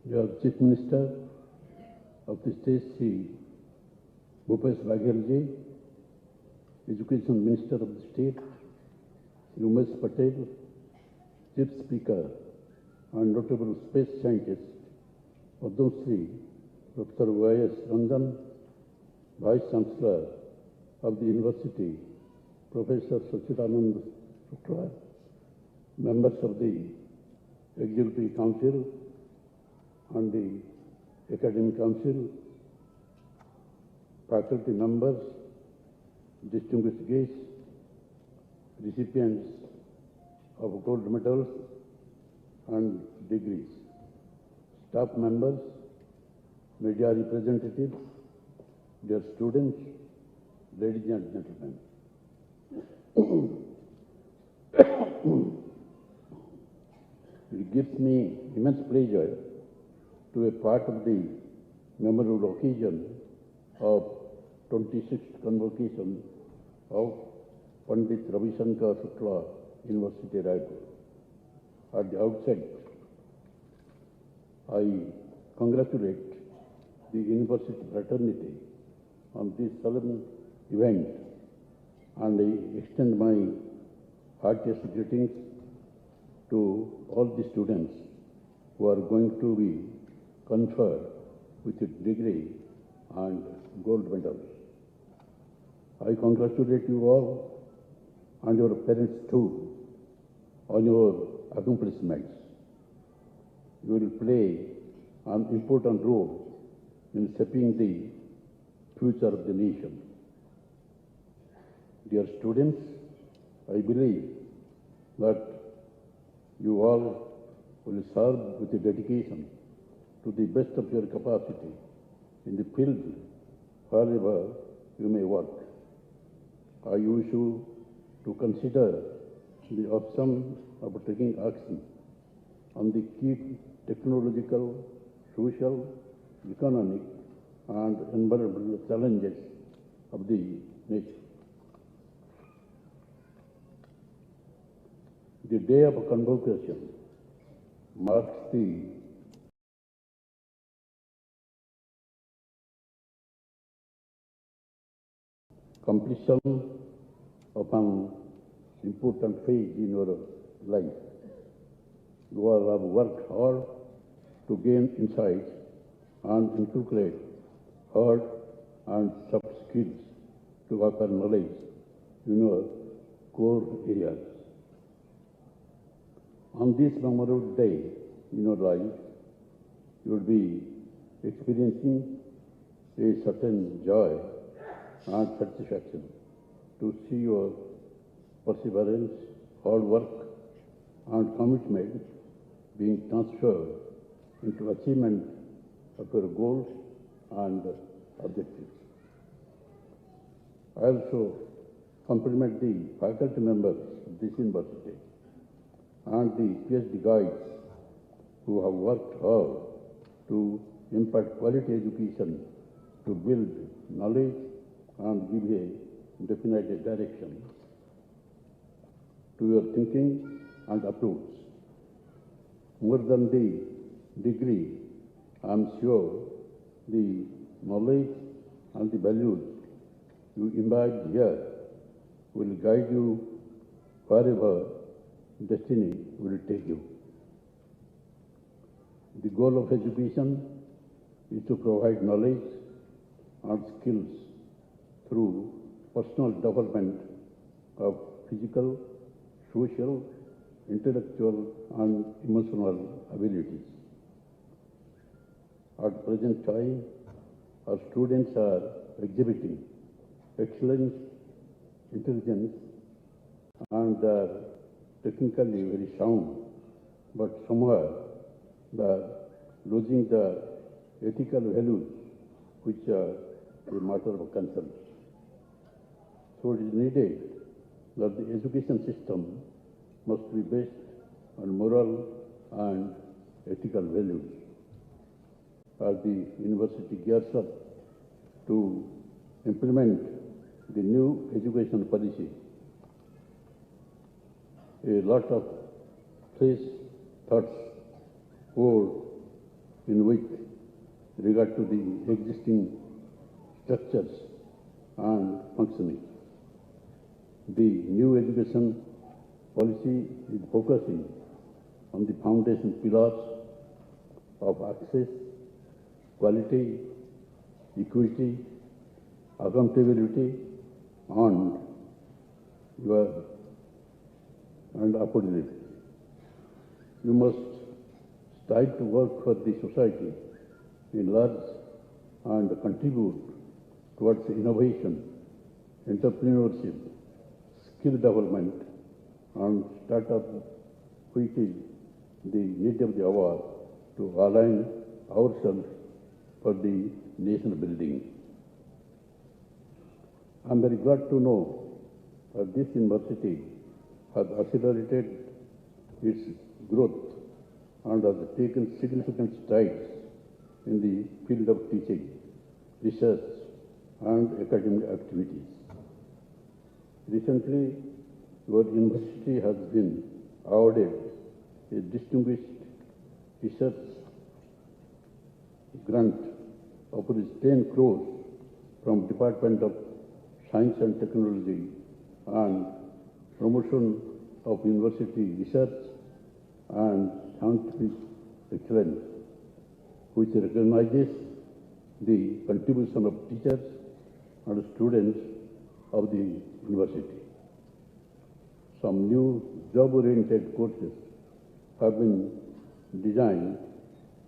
Speaker 4: Your Chief Minister of the state, Sri Bhupesh Baghel ji, Education Minister of the state, Sri Umesh Patel, Chief Speaker and notable space scientist, Padma Shri Professor Y.S. Ranjan, Vice Chancellor of the University, Professor Sachidanand Shukla, members of the Executive Council and the Academic Council, faculty members, distinguished guests, recipients of gold medals and degrees, staff members, media representatives, dear students, ladies and gentlemen. It gives me immense pleasure to be part of the memorable occasion of 26th convocation of Pandit Ravi Shankar Shukla University, Raipur. At the outset, I congratulate the university fraternity on this solemn event, and I extend my heartiest greetings to all the students who are going to be conferred with a degree and gold medals. I congratulate you all and your parents too on your accomplishments. you will play an important role in shaping the future of the nation. Dear students, I believe that you all will serve with dedication to the best of your capacity in the field wherever you may work. I wish you to consider the option of taking action on the key technological, social, economic, and environmental challenges of the nation. The day of convocation marks the completion of an important phase in your life. You all have worked hard to gain insights and inculcate hard and soft skills to acquire knowledge in your core areas. On this memorable day in your life, you will be experiencing a certain joy and satisfaction to see your perseverance, hard work, and commitment being transferred into achievement of your goals and objectives. I also compliment the faculty members of this university and the PhD guides who have worked hard to impart quality education to build knowledge and give a definite direction to your thinking and approach. More than the degree, I am sure the knowledge and the values you imbibe here will guide you wherever destiny will take you. The goal of education is to provide knowledge and skills through personal development of physical, social, intellectual, and emotional abilities. At present time, our students are exhibiting excellent intelligence and are technically very sound, but somewhere they are losing the ethical values which are a matter of concern. So it is needed that the education system must be based on moral and ethical values. As the university gears up to implement the new education policy, a lot of fresh thoughts poured in with regard to the existing structures and functioning. The new education policy is focusing on the foundation pillars of access, quality, equity, accountability, and affordability. You must strive to work for the society in large and contribute towards innovation, entrepreneurship, skill development, and startup, which is the need of the hour to align ourselves for the nation building. I am very glad to know that this university has accelerated its growth and has taken significant strides in the field of teaching, research, and academic activities. Recently, your university has been awarded a distinguished research grant of 10 crores from Department of Science and Technology and promotion of university research and scientific excellence, which recognizes the contribution of teachers and students of the university. Some new job-oriented courses have been designed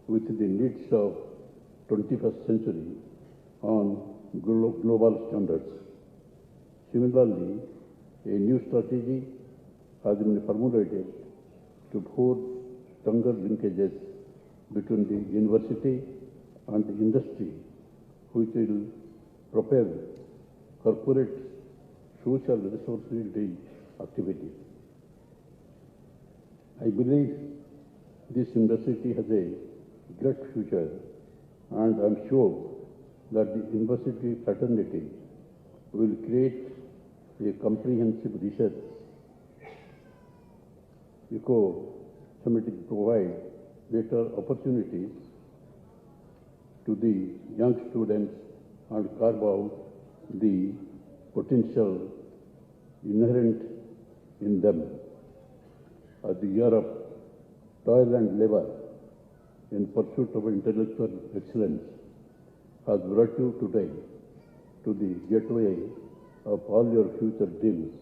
Speaker 4: with the needs of 21st century on global standards. Similarly, a new strategy has been formulated to forge stronger linkages between the university and the industry, which will propel corporate social responsibility activities. I believe this university has a great future, and I am sure that the university fraternity will create a comprehensive research ecosystem to provide better opportunities to the young students and carve out the potential inherent in them. As the year of toil and labor in pursuit of intellectual excellence has brought you today to the gateway of all your future dreams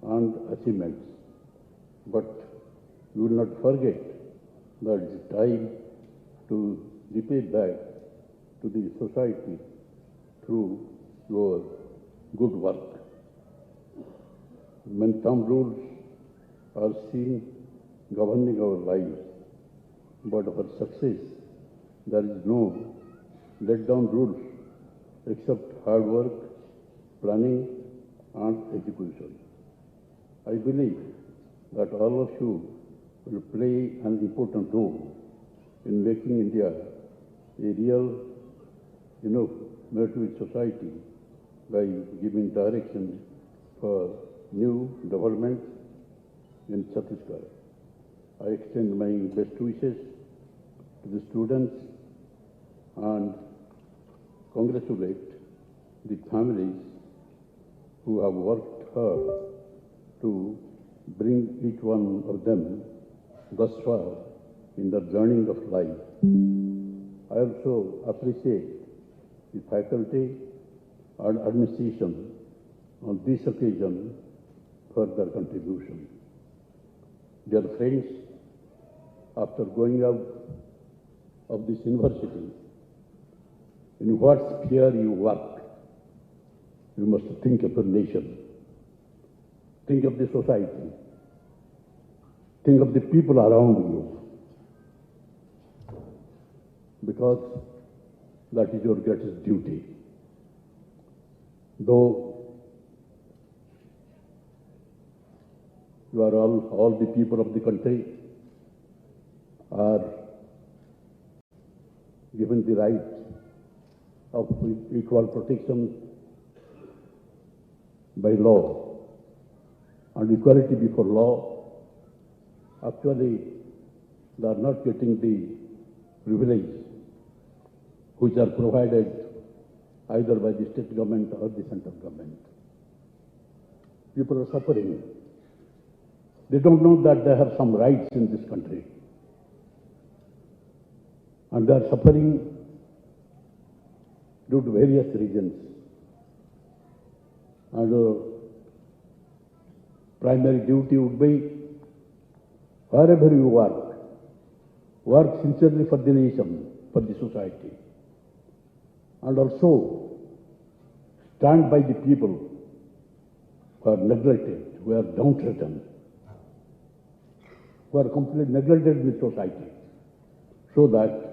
Speaker 4: and achievements. But you will not forget that it is time to repay back to the society through your good work. When some rules are seen governing our lives, but for success there is no let down rules except hard work, planning and execution. I believe that all of you will play an important role in making India a real innovative society by giving direction for new development in Chhattisgarh. I extend my best wishes to the students and congratulate the families who have worked hard to bring each one of them thus far in the journey of life. I also appreciate the faculty and administration on this occasion for their contribution. Dear friends, after going out of this university, in what sphere you work, you must think of your nation, think of the society, think of the people around you, because that is your greatest duty. Though you are all the people of the country are given the right of equal protection by law and equality before law, actually they are not getting the privilege which are provided either by the state government or the central government. People are suffering. They don't know that they have some rights in this country. And they are suffering due to various reasons. And primary duty would be, wherever you work sincerely for the nation, for the society. And also stand by the people who are neglected, who are downtrodden, who are completely neglected in the society, so that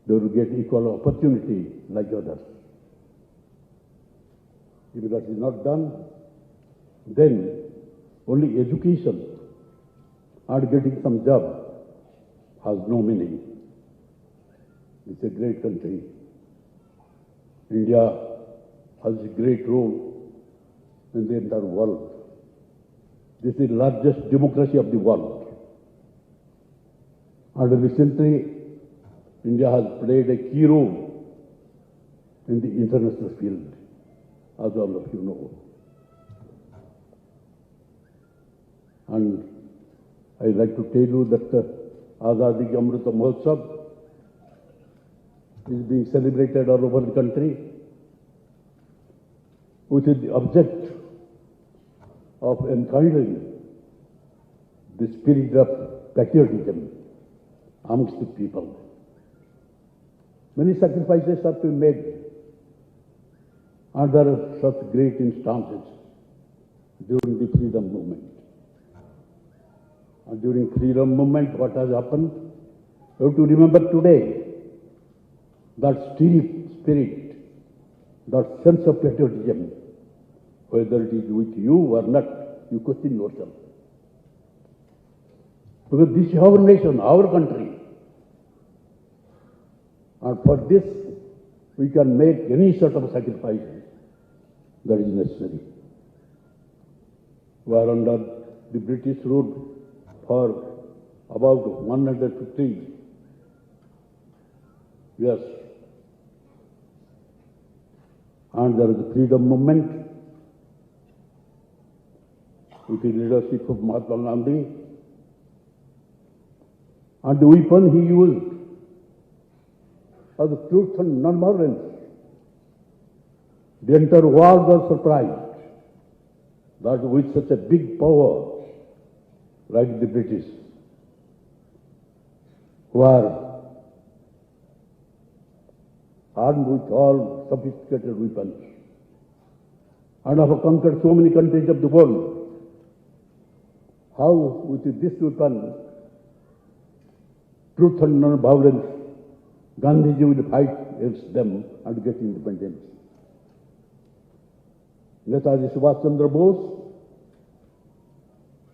Speaker 4: they will get equal opportunity like others. If that is not done, then only education and getting some job has no meaning. It's a great country. India has a great role in the entire world. This is the largest democracy of the world. And recently, India has played a key role in the international field, as all of you know. And I'd like to tell you that Azadi Ka Amrita Mahotsav is being celebrated all over the country with the object of enkindling the spirit of patriotism amongst the people. Many sacrifices are to be made under such great instances during the freedom movement. And during freedom movement, what has happened? You have to remember today that spirit, that sense of patriotism, whether it is with you or not, you question yourself. Because this is our nation, our country. And for this, we can make any sort of sacrifice that is necessary. We are under the British rule for about 150 years. And there is the freedom movement with the leadership of Mahatma Gandhi. And the weapon he used was the truth and non-violence. The entire world was surprised that with such a big power like the British, who are armed with all sophisticated weapons and have conquered so many countries of the world, how with this weapon, truth and non-violence, Gandhiji will fight against them and get independence. Netaji Subhash Chandra Bose,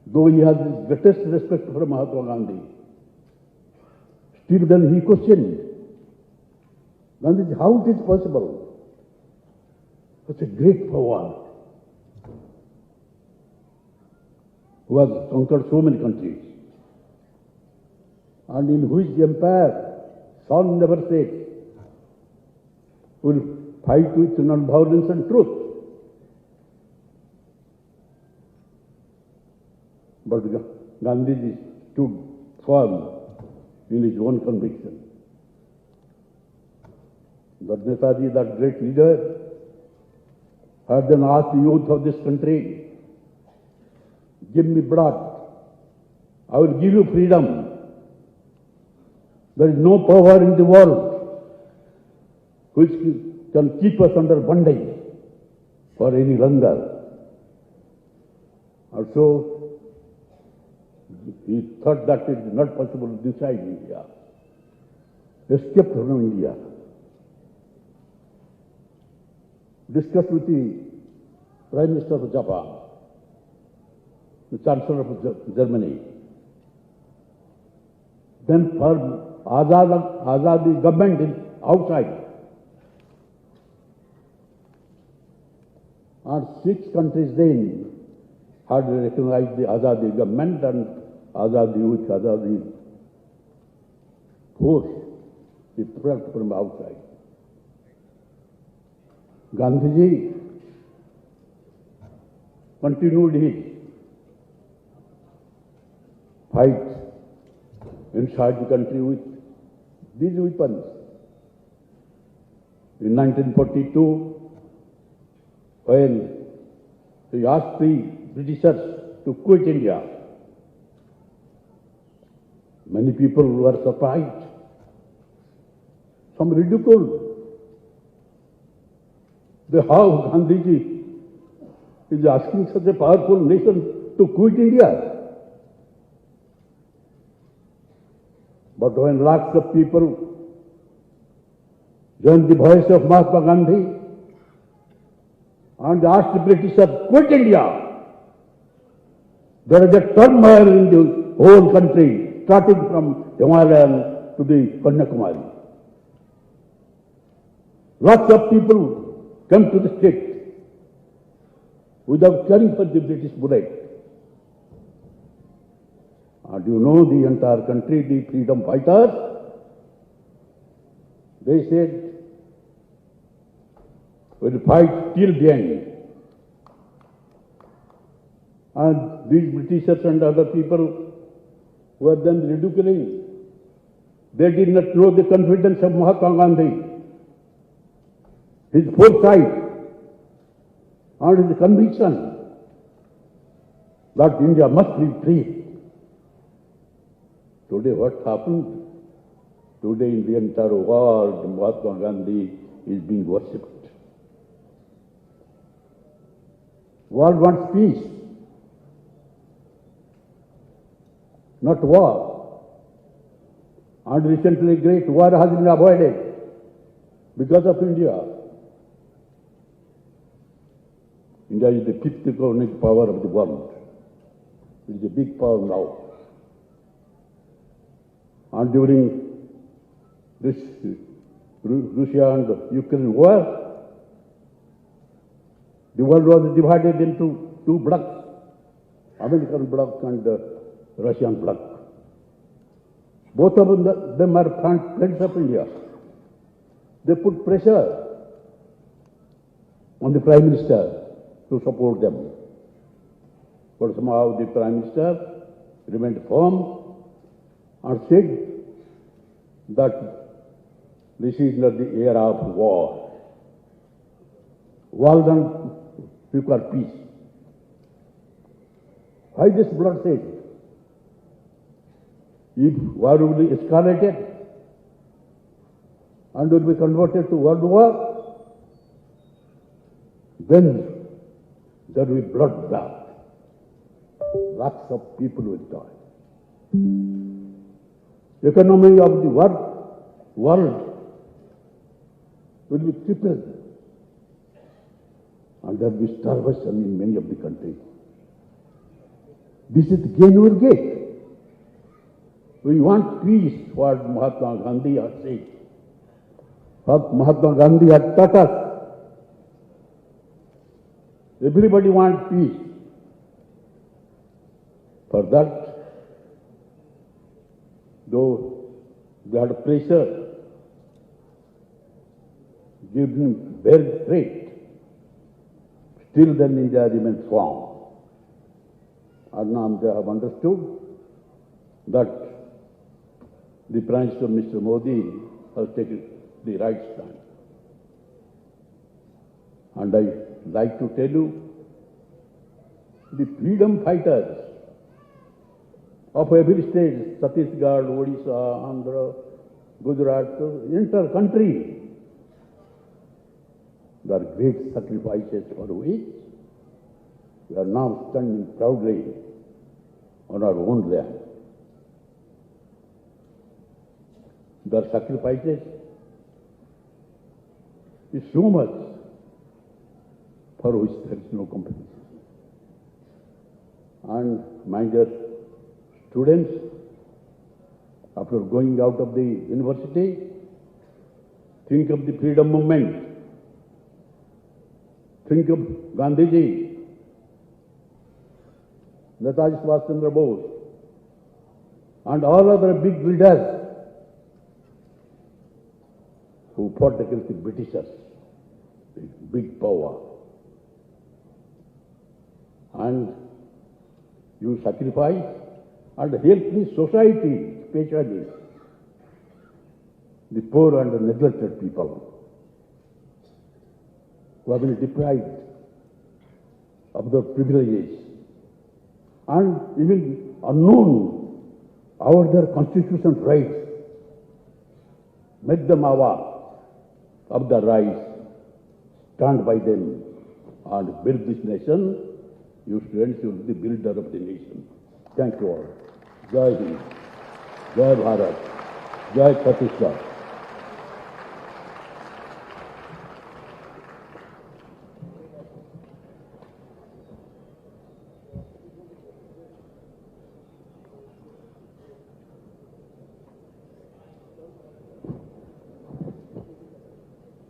Speaker 4: though he has the greatest respect for Mahatma Gandhi, still then he questioned, Gandhiji, how it is possible? Such a great power who has conquered so many countries, and in which empire sun never sets, will fight with non-violence and truth. But Gandhiji stood firm in his own conviction. That Netaji, that great leader, had then asked the youth of this country, give me blood, I will give you freedom. There is no power in the world which can keep us under bondage for any longer. Also, he thought that it is not possible inside India. Escaped from India. Discussed with the Prime Minister of Japan, the Chancellor of Germany. Then for Azadi government is outside. And 6 countries then had recognized the Azadi government and Azadi with Azadi force, the threat from outside. Gandhiji continued his fight inside the country with these weapons. In 1942, when he asked the Britishers to quit India, many people were surprised. Some ridiculed. How Gandhiji is asking such a powerful nation to quit India. But when lakhs of people joined the voice of Mahatma Gandhi and asked the Britishers, quit India, there is a turmoil in the whole country, starting from Himalayan to the Kanyakumari. Lots of people came to the street without caring for the British bullet. And you know the entire country, the freedom fighters, they said, we'll fight till the end. And these Britishers and other people were then ridiculing. They did not know the confidence of Mahatma Gandhi, his foresight, and his conviction that India must be free. Today what happened Today in the entire world, Mahatma Gandhi is being worshipped. World wants peace, not war. And recently great war has been avoided because of India. India is the fifth economic power of the world. It is a big power now. And during this Russia and Ukraine war, the world was divided into two blocks, American bloc and Russian bloc. Both of them are friends of India. They put pressure on the Prime Minister to support them. But somehow the Prime Minister remained firm and said that this is not the era of war. War done require peace. Why this bloodshed? If war will be escalated and will be converted to world war, then there will be bloodbath. Lakhs of people will die. Economy of the world will be crippled. And there will be starvation in many of the countries. This is the gain we will get. We want peace, what Mahatma Gandhi had said. What Mahatma Gandhi had taught us. Everybody wants peace. For that, though they had pressure, given very threat, still then India remains strong. And now they have understood that the Prime Minister Mr. Modi has taken the right stand. And I like to tell you, the freedom fighters of every state, Chhattisgarh, Odisha, Andhra, Gujarat, entire country, there are great sacrifices for which we are now standing proudly on our own land. There are sacrifices is so much for which there is no compensation. And my dear students, after going out of the university, think of the freedom movement. Think of Gandhiji, Netaji Subhash Chandra Bose, and all other big leaders who fought against the Britishers, the big power. And you sacrifice and help the society, especially the poor and the neglected people who have been deprived of their privileges and even unknown about their constitutional rights. Make them aware of the rights, stand by them and build this nation. You students will be the builder of the nation. Thank you all. Jai Hind, Jai Bharat, Jai Chhattisgarh.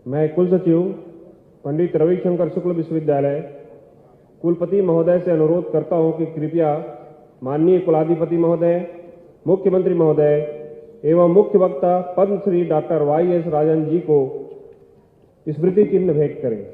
Speaker 5: मैं कुल सचिव पंडित रविशंकर शुक्ल विश्वविद्यालय कुलपति महोदय से अनुरोध करता हूं कि कृपया माननीय कुलाधिपति महोदय, मुख्यमंत्री महोदय एवं मुख्य वक्ता पद्मश्री डॉक्टर वाईएस राजन जी को स्मृति चिन्ह भेंट करें।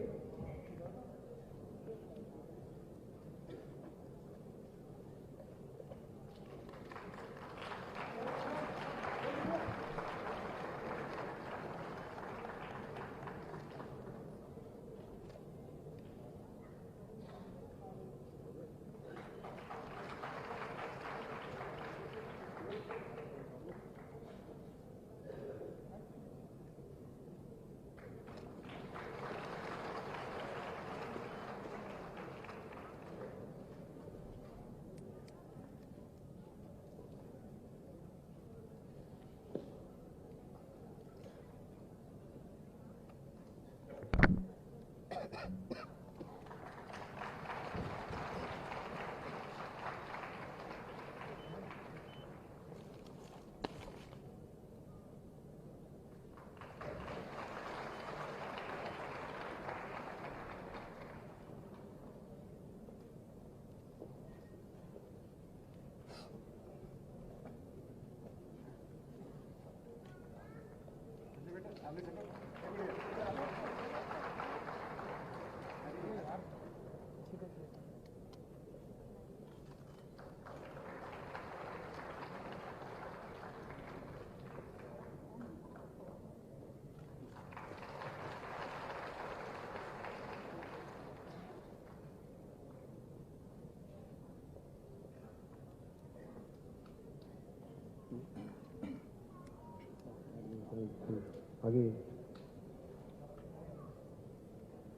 Speaker 5: आगे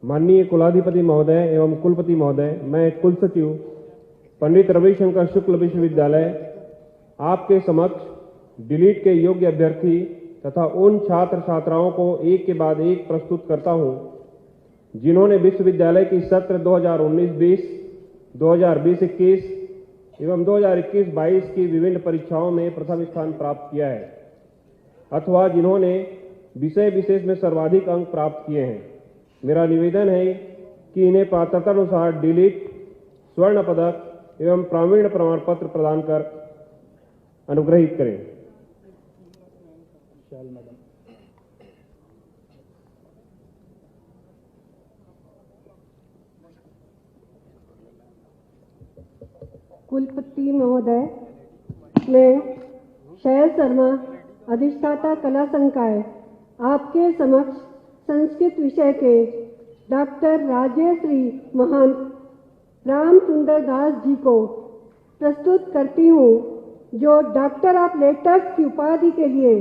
Speaker 5: माननीय कुलाधिपति महोदय एवं कुलपति महोदय, मैं कुल सचिव पंडित रविशंकर शुक्ल विश्वविद्यालय आपके समक्ष डिलीट के योग्य अभ्यर्थी तथा उन छात्र छात्राओं को एक के बाद एक प्रस्तुत करता हूं जिन्होंने विश्वविद्यालय की सत्र 2019-20, 2020-21 एवं 2021-22 की विभिन्न परीक्षाओं में प्रथम स्थान प्राप्त किया है अथवा जिन्होंने विषय विशेष में सर्वाधिक अंक प्राप्त किए हैं। मेरा निवेदन है कि इन्हें पात्रतानुसार डिलीट स्वर्ण पदक एवं प्रावीण्य प्रमाण पत्र प्रदान कर अनुग्रहित करें।
Speaker 6: कुलपति महोदय, मैं शैल शर्मा, अधिष्ठाता कला संकाय, आपके समक्ष संस्कृत विषय के डॉक्टर राजश्री महंत राम सुंदर दास जी को प्रस्तुत करती हूँ, जो डॉक्टर ऑफ लेटर्स की उपाधि के लिए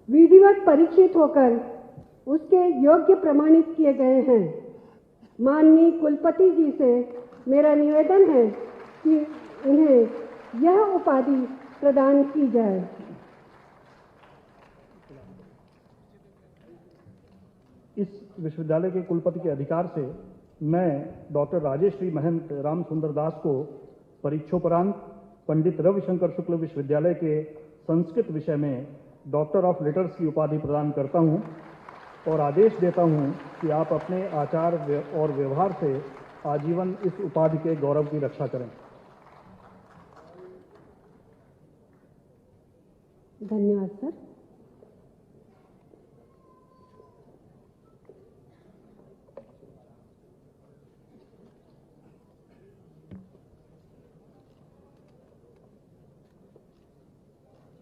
Speaker 6: विधिवत परीक्षित होकर उसके योग्य प्रमाणित किए गए हैं। माननीय कुलपति जी से मेरा निवेदन है कि इन्हें यह उपाधि प्रदान की जाए।
Speaker 2: इस विश्वविद्यालय के कुलपति के अधिकार से मैं डॉक्टर राजेश्री महंत राम सुंदर दास को परीक्षोपरांत पंडित रविशंकर शुक्ल विश्वविद्यालय के संस्कृत विषय में डॉक्टर ऑफ लेटर्स की उपाधि प्रदान करता हूं और आदेश देता हूं कि आप अपने आचार और व्यवहार से आजीवन इस उपाधि के गौरव की रक्षा करें।
Speaker 6: धन्यवाद सर।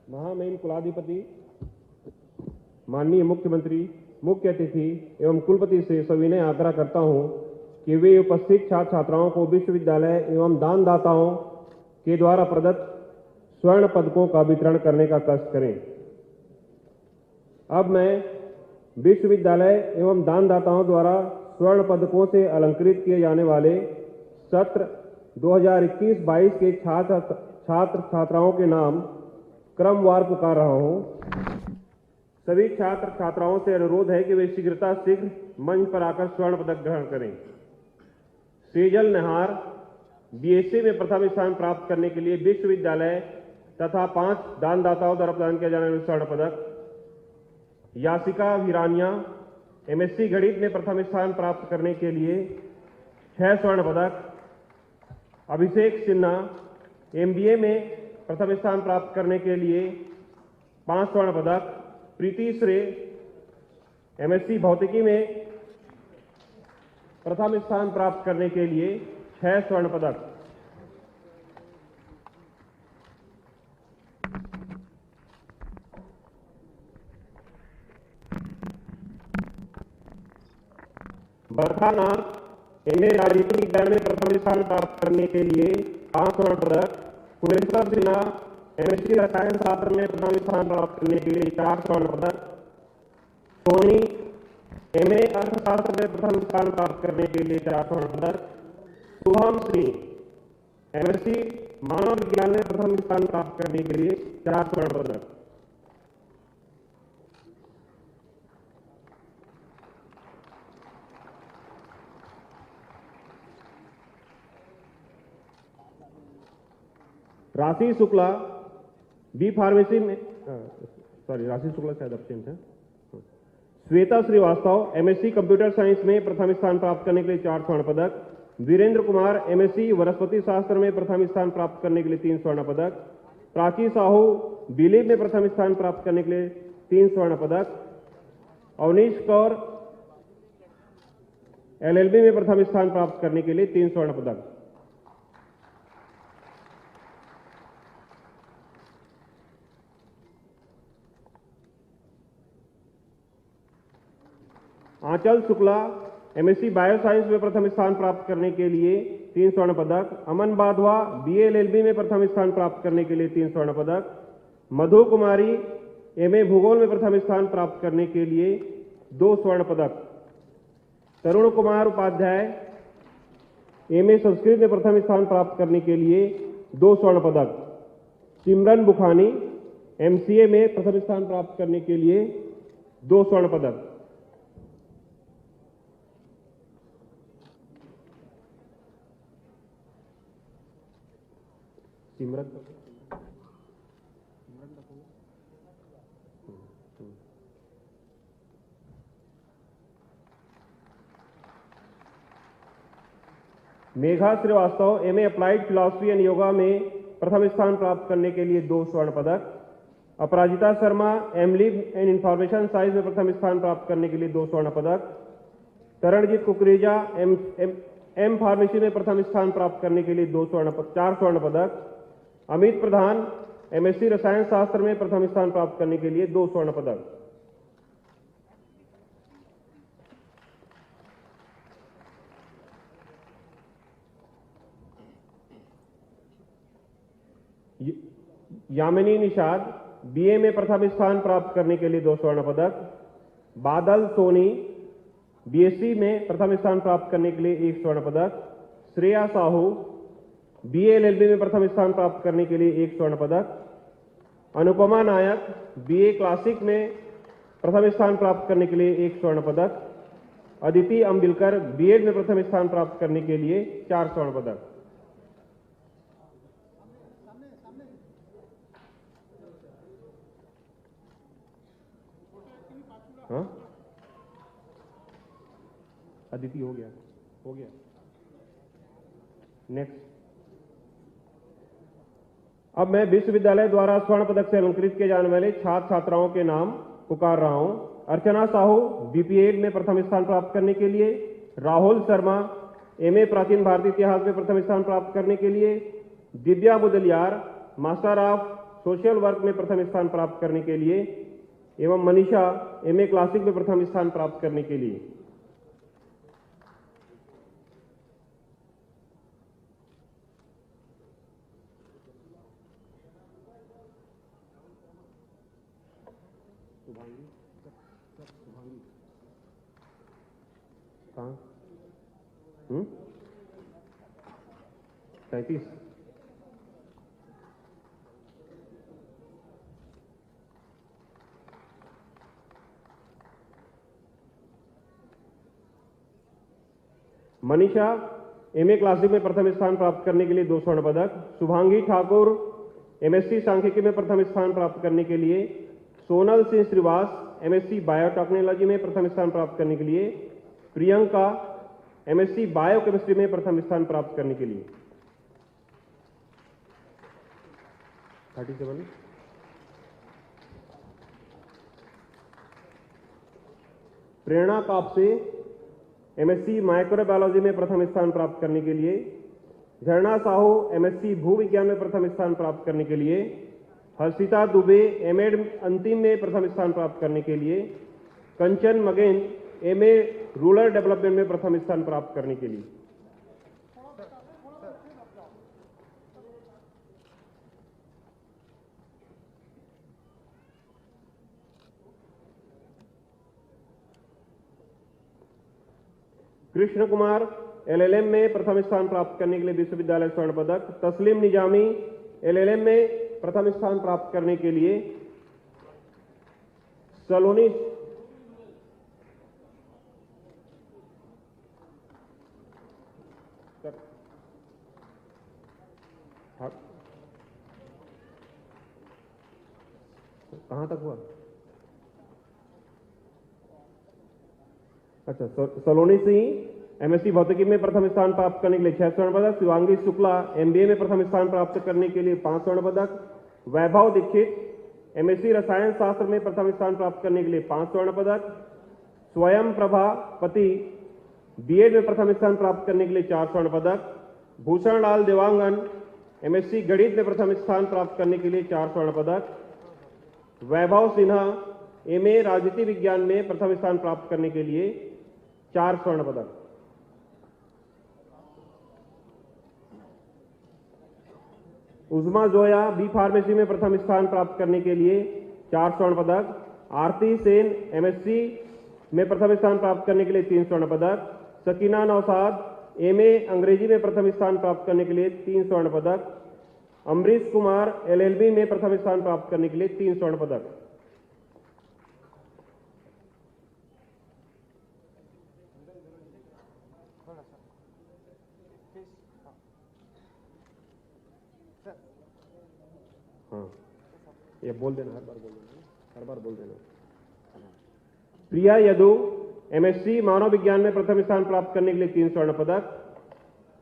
Speaker 5: महामहिम कुलाधिपति, माननीय मुख्यमंत्री, मुख्य अतिथि एवं कुलपति से सविनय आग्रह करता हूं कि वे उपस्थित छात्र छात्राओं को विश्वविद्यालय एवं दानदाताओं के द्वारा प्रदत्त स्वर्ण पदकों का वितरण करने का कष्ट करें। अब मैं विश्वविद्यालय एवं दानदाताओं द्वारा स्वर्ण पदकों से अलंकृत किए जाने वाले सत्र 2021-22 के छात्र छात्राओं के नाम क्रमवार पुकार रहा हूं। सभी छात्र छात्राओं से अनुरोध है कि वे शीघ्र मंच पर आकर स्वर्ण पदक ग्रहण करें। सेजल निहार बीएससी में प्रथम स्थान प्राप्त करने के लिए विश्वविद्यालय तथा 5 दानदाताओं द्वारा प्रदान किया जाने वाला स्वर्ण पदक। यासिका वीरानिया एमएससी गणित में प्रथम स्थान प्राप्त करने के लिए 6 स्वर्ण पदक। अभिषेक सिन्हा एमबीए में प्रथम स्थान प्राप्त करने के लिए 5 स्वर्ण पदक। प्रीति श्रे एमएससी भौतिकी में प्रथम स्थान प्राप्त करने के लिए 6 स्वर्ण पदक। बरखानाथ एमए राजनीति विज्ञान में प्रथम स्थान प्राप्त करने के लिए 5 स्वर्ण पदक। कुलेश्वर सिन्हा एमएससी रसायन शास्त्र में प्रथम स्थान प्राप्त करने के लिए 4 स्वर्ण पदक। सोनी एमए अर्थशास्त्र में प्रथम स्थान प्राप्त करने के लिए 4 स्वर्ण पदक। शुभम श्री एमएससी मानव विज्ञान में प्रथम स्थान प्राप्त करने के लिए 4 स्वर्ण पदक। राशि शुक्ला बी फार्मेसी में राशि शुक्ला शायद एब्सेंट है। Shweta Srivastava MSc computer science में प्रथम स्थान प्राप्त करने के लिए 4 स्वर्ण पदक। वीरेंद्र कुमार एमएससी वनस्पति शास्त्र में प्रथम स्थान प्राप्त करने के लिए 3 स्वर्ण पदक। प्राची साहू बीलिप में प्रथम स्थान प्राप्त करने के लिए 3 स्वर्ण पदक। अवनीश कौर एलएलबी में प्रथम स्थान प्राप्त करने के लिए 3 स्वर्ण पदक। आंचल शुक्ला एमएससी बायोसाइंस में प्रथम स्थान प्राप्त करने के लिए 3 स्वर्ण पदक। अमन बाधवा बीएलएलबी में प्रथम स्थान प्राप्त करने के लिए 3 स्वर्ण पदक। मधु कुमारी एमए भूगोल में प्रथम स्थान प्राप्त करने के लिए 2 स्वर्ण पदक। तरुण कुमार उपाध्याय एमए संस्कृत में प्रथम स्थान प्राप्त करने के लिए 2 स्वर्ण पदक। सिमरन बुखानी एमसीए में प्रथम स्थान प्राप्त करने के लिए 2 स्वर्ण पदक। Simran Megha Srivastava MA applied philosophy and yoga में प्रथम स्थान प्राप्त करने के लिए 2 स्वर्ण पदक। अपराजिता शर्मा एमलिव एंड इंफॉर्मेशन साइंस में प्रथम स्थान प्राप्त करने के लिए 2 स्वर्ण पदक। तरणजीत कुकरेजा एम फार्मेसी में प्रथम स्थान प्राप्त करने के लिए 4 स्वर्ण पदक। अमित प्रधान एमएससी रसायन शास्त्र में प्रथम स्थान प्राप्त करने के लिए 2 स्वर्ण पदक। यामिनी निषाद बीए में प्रथम स्थान प्राप्त करने के लिए 2 स्वर्ण पदक। बादल सोनी बीएससी में प्रथम स्थान प्राप्त करने के लिए 1 स्वर्ण पदक। श्रेया साहू बीए एलएलबी में प्रथम स्थान प्राप्त करने के लिए 1 स्वर्ण पदक। अनुपमा नायक बीए क्लासिक में प्रथम स्थान प्राप्त करने के लिए 1 स्वर्ण पदक। अदिति अंबिलकर बीएड में प्रथम स्थान प्राप्त करने के लिए 4 स्वर्ण पदक। हाँ अदिति हो गया नेक्स्ट। अब मैं विश्वविद्यालय द्वारा स्वर्ण पदक से अलंकृत किए जाने वाले छात्र छात्राओं के नाम पुकार रहा हूं। अर्चना साहू बीपीएड में प्रथम स्थान प्राप्त करने के लिए। राहुल शर्मा एमए प्राचीन भारतीय इतिहास में प्रथम स्थान प्राप्त करने के लिए। Divya Budaliyar master of social work में प्रथम स्थान प्राप्त करने के लिए एवं मनीषा एमए क्लासिक में प्रथम स्थान प्राप्त करने के लिए। कहाँ 37 मनीषा एमए क्लासिक में प्रथम स्थान प्राप्त करने के लिए 2 स्वर्ण पदक। शुभांगी ठाकुर एमएससी सांख्यिकी में प्रथम स्थान प्राप्त करने के लिए। सोनल सिंह श्रीवास एमएससी बायोटेक्नोलॉजी में प्रथम स्थान प्राप्त करने के लिए। प्रियंका एमएससी बायोकेमिस्ट्री में प्रथम स्थान प्राप्त करने के लिए। 37 प्रेरणा कापसे एमएससी माइक्रोबायोलॉजी में प्रथम स्थान प्राप्त करने के लिए। झरना साहू एमएससी भू विज्ञान में प्रथम स्थान प्राप्त करने के लिए। हर्षिता दुबे एमएड अंतिम में प्रथम स्थान प्राप्त करने के लिए। कंचन मगेन एमए रूरल डेवलपमेंट में प्रथम स्थान प्राप्त करने के लिए। कृष्ण कुमार एलएलएम में प्रथम स्थान प्राप्त करने के लिए विश्वविद्यालय स्वर्ण पदक। तस्लीम निजामी एलएलएम में प्रथम स्थान प्राप्त करने के लिए। सलोनी कहां तक हुआ? अच्छा, सलोनी सिंह एमएससी भौतिकी में प्रथम स्थान प्राप्त करने के लिए 6 स्वर्ण पदक। शिवांगी शुक्ला एमबीए में प्रथम स्थान प्राप्त करने के लिए 5 स्वर्ण पदक। वैभव दीक्षित एमएससी रसायन शास्त्र में प्रथम स्थान प्राप्त करने के लिए 5 स्वर्ण पदक। स्वयं प्रभा पति बीएड में प्रथम स्थान प्राप्त करने के लिए 4 स्वर्ण पदक। भूषण लाल देवांगन एमएससी गणित में प्रथम स्थान प्राप्त करने के लिए 4 स्वर्ण पदक। वैभव सिन्हा एमए राजनीति विज्ञान में प्रथम स्थान प्राप्त करने के लिए 4 स्वर्ण पदक। उज़मा जोया बी फार्मेसी में प्रथम स्थान प्राप्त करने के लिए 4 स्वर्ण पदक, आरती सेन एमएससी में प्रथम स्थान प्राप्त करने के लिए 3 स्वर्ण पदक, सकीना नौसाद एमए अंग्रेजी में प्रथम स्थान प्राप्त करने के लिए 3 स्वर्ण पदक, अमरीश कुमार एलएलबी में प्रथम स्थान प्राप्त करने के लिए 3 स्वर्ण पदक। हाँ, ये बोल देना, हर बार बोल देना। प्रिया यदु एमएससी मानव विज्ञान में प्रथम स्थान प्राप्त करने के लिए 3 स्वर्ण पदक,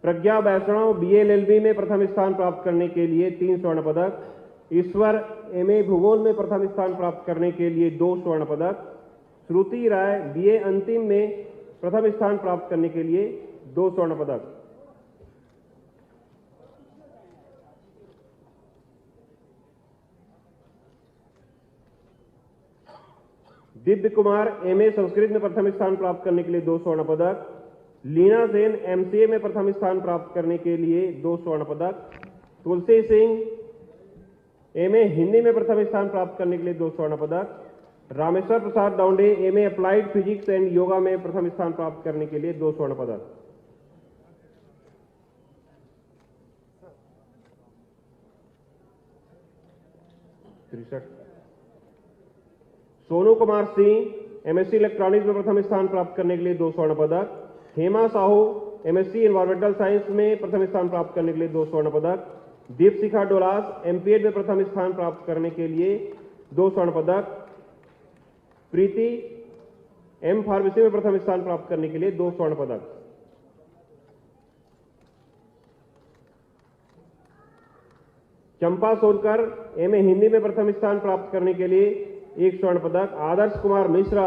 Speaker 5: प्रज्ञा वैष्णव बीएलएलबी में प्रथम स्थान प्राप्त करने के लिए 3 स्वर्ण पदक, ईश्वर एमए भूगोल में प्रथम स्थान प्राप्त करने के लिए 2 स्वर्ण पदक, श्रुति राय बीए अंतिम में प्रथम स्थान प्राप्त करने के लिए 2 स्वर्ण पदक। दिव्य कुमार एमए संस्कृत में प्रथम स्थान प्राप्त करने के लिए 2 स्वर्ण पदक, लीना सेन एमसीए में प्रथम स्थान प्राप्त करने के लिए 2 स्वर्ण पदक, तुलसी सिंह एमए हिंदी में प्रथम स्थान प्राप्त करने के लिए 2 स्वर्ण पदक, Rameshwar Prasad Daunde MA applied physics and yoga में प्रथम स्थान प्राप्त करने के लिए 2 स्वर्ण पदक। सोनू कुमार सिंह एमएससी इलेक्ट्रॉनिक्स में प्रथम स्थान प्राप्त करने के लिए 2 स्वर्ण पदक, Hema Sahu MSc environmental science में प्रथम स्थान प्राप्त करने के लिए 2 स्वर्ण पदक, दीपशिखा डोलास एमपीएड में प्रथम स्थान प्राप्त करने के लिए 2 स्वर्ण पदक, प्रीति एम फार्मेसी में प्रथम स्थान प्राप्त करने के लिए 2 स्वर्ण पदक। चंपा सोनकर एमए हिंदी में प्रथम स्थान प्राप्त करने के लिए 1 स्वर्ण पदक, आदर्श कुमार मिश्रा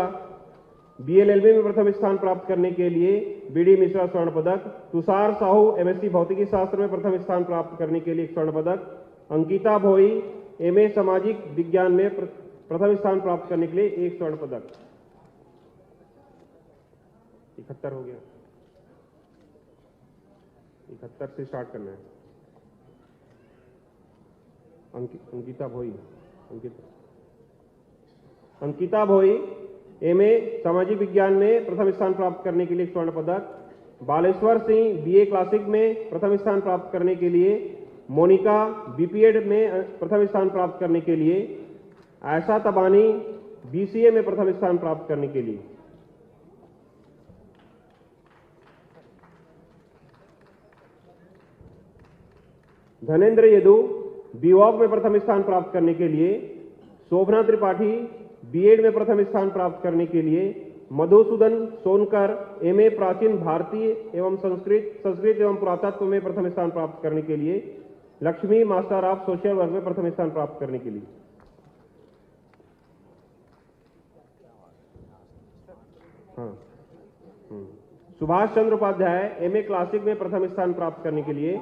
Speaker 5: बीएलएलबी में प्रथम स्थान प्राप्त करने के लिए बीडी मिश्रा स्वर्ण पदक, तुषार साहू एमएससी भौतिकी शास्त्र में प्रथम स्थान प्राप्त करने के लिए 1 स्वर्ण पदक, अंकिता भोई एमए सामाजिक विज्ञान में प्रथम स्थान प्राप्त करने के लिए 1 स्वर्ण पदक। 71 हो गया, 71 से स्टार्ट करना है। अंकिता भोई एमए सामाजिक विज्ञान में प्रथम स्थान प्राप्त करने के लिए 1 स्वर्ण पदक, बालेश्वर सिंह बीए क्लासिक में प्रथम स्थान प्राप्त करने के लिए, मोनिका बीपीएड में प्रथम स्थान प्राप्त करने के लिए, आयशा तबानी बीसीए में प्रथम स्थान प्राप्त करने के लिए। धनेन्द्र यदु बीवॉक में प्रथम स्थान प्राप्त करने के लिए, शोभना त्रिपाठी बीएड में प्रथम स्थान प्राप्त करने के लिए, मधुसूदन सोनकर एमए प्राचीन भारतीय एवं संस्कृत एवं पुरातत्व में प्रथम स्थान प्राप्त करने के लिए, Lakshmi master of social work में प्रथम स्थान प्राप्त करने के लिए। हाँ, सुभाष चंद्र उपाध्याय एमए क्लासिक में प्रथम स्थान प्राप्त करने के लिए,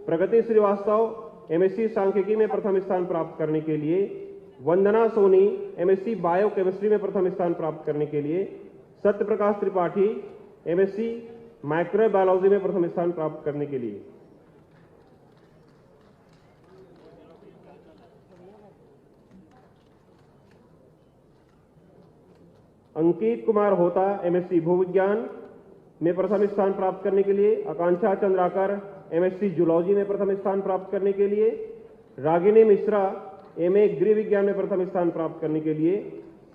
Speaker 5: प्रगति श्रीवास्तव एमएससी सांख्यिकी में प्रथम स्थान प्राप्त करने के लिए, वंदना सोनी एमएससी बायो केमिस्ट्री में प्रथम स्थान प्राप्त करने के लिए, सत्य प्रकाश त्रिपाठी एमएससी माइक्रोबायोलॉजी में प्रथम स्थान प्राप्त करने के लिए। अंकित कुमार होता एमएससी भूविज्ञान में प्रथम स्थान प्राप्त करने के लिए, आकांक्षा चंद्राकर एमएससी जूलॉजी में प्रथम स्थान प्राप्त करने के लिए, रागिनी मिश्रा एमए गृह विज्ञान में प्रथम स्थान प्राप्त करने के लिए,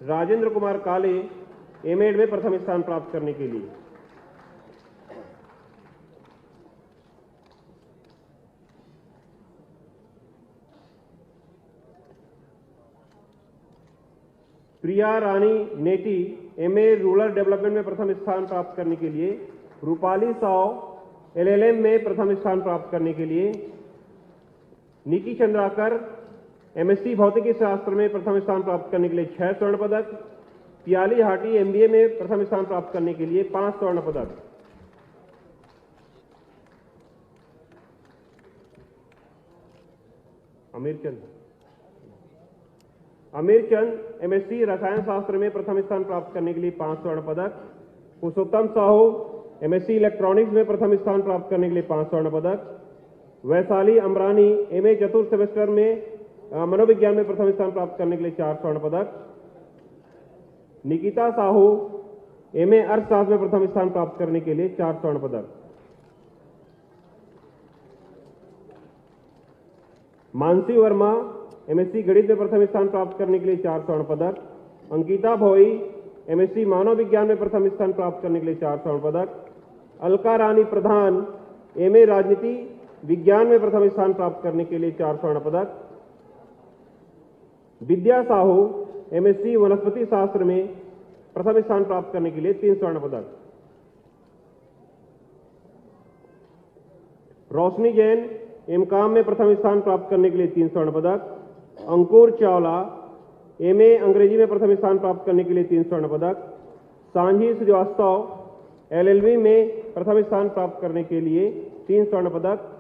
Speaker 5: राजेंद्र कुमार काले एमएड में प्रथम स्थान प्राप्त करने के लिए। प्रिया रानी नेटी एमए रूरल डेवलपमेंट में प्रथम स्थान प्राप्त करने के लिए, रूपाली साव एलएलएम में प्रथम स्थान प्राप्त करने के लिए, निकी चंद्राकर एमएससी भौतिकी शास्त्र में प्रथम स्थान प्राप्त करने के लिए 6 स्वर्ण पदक, पियाली हाटी एमबीए में प्रथम स्थान प्राप्त करने के लिए 5 स्वर्ण पदक। अमीर चंद एमएससी रसायन शास्त्र में प्रथम स्थान प्राप्त करने के लिए 5 स्वर्ण पदक, पुरुषोत्तम साहू एमएससी इलेक्ट्रॉनिक्स में प्रथम स्थान प्राप्त करने के लिए 5 स्वर्ण पदक, वैशाली अमरानी एमए चतुर्थ सेमेस्टर में मनोविज्ञान में प्रथम स्थान प्राप्त करने के लिए 4 स्वर्ण पदक। निकिता साहू एमए अर्थशास्त्र में प्रथम स्थान प्राप्त करने के लिए 4 स्वर्ण पदक। मानसी वर्मा एमएससी गणित में प्रथम स्थान प्राप्त करने के लिए 4 स्वर्ण पदक। अंकिता भोई एमएससी मानव विज्ञान में प्रथम स्थान प्राप्त करने के लिए 4 स्वर्ण पदक। अलका रानी प्रधान एमए राजनीति विज्ञान में प्रथम स्थान प्राप्त करने के लिए 4 स्वर्ण पदक। विद्या साहू एमएससी वनस्पति शास्त्र में प्रथम स्थान प्राप्त करने के लिए 3 स्वर्ण पदक। रोशनी जैन एमकॉम में प्रथम स्थान प्राप्त करने के लिए 3 स्वर्ण पदक। अंकुर चावला एमए अंग्रेजी में प्रथम स्थान प्राप्त करने के लिए 3 स्वर्ण पदक। सांझी श्रीवास्तव एलएलबी में प्रथम स्थान प्राप्त करने के लिए 3 स्वर्ण पदक।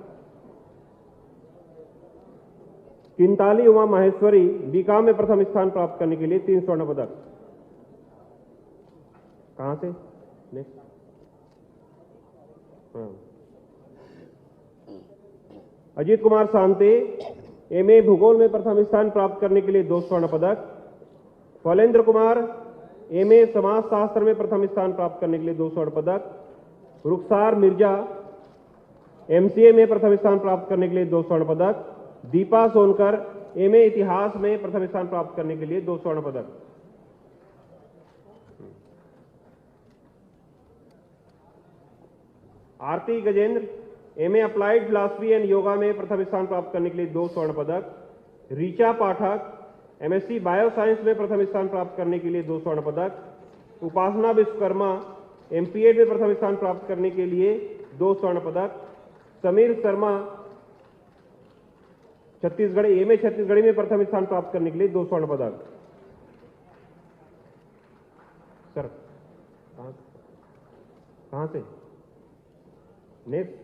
Speaker 5: किंताली उमा माहेश्वरी बीकॉम में प्रथम स्थान प्राप्त करने के लिए 3 स्वर्ण पदक। कहां से नेक्स्ट? अजीत कुमार सांते एमए भूगोल में प्रथम स्थान प्राप्त करने के लिए 2 स्वर्ण पदक। फलेंद्र कुमार एमए समाजशास्त्र में प्रथम स्थान प्राप्त करने के लिए 2 स्वर्ण पदक। रुखसार मिर्जा एमसीए में प्रथम स्थान प्राप्त करने के लिए 2 स्वर्ण पदक। दीपा सोनकर एमए इतिहास में प्रथम स्थान प्राप्त करने के लिए 2 स्वर्ण पदक। Aarti Gajendra MA applied philosophy and yoga में प्रथम स्थान प्राप्त करने के लिए 2 स्वर्ण पदक। रीचा पाठक एमएससी बायो साइंस में प्रथम स्थान प्राप्त करने के लिए 2 स्वर्ण पदक। उपासना विश्वकर्मा एमपीएड में प्रथम स्थान प्राप्त करने के लिए 2 स्वर्ण पदक। समीर शर्मा छत्तीसगढ़ी एमए छत्तीसगढ़ी में प्रथम स्थान प्राप्त करने के लिए 2 स्वर्ण पदक। सर कहां से next?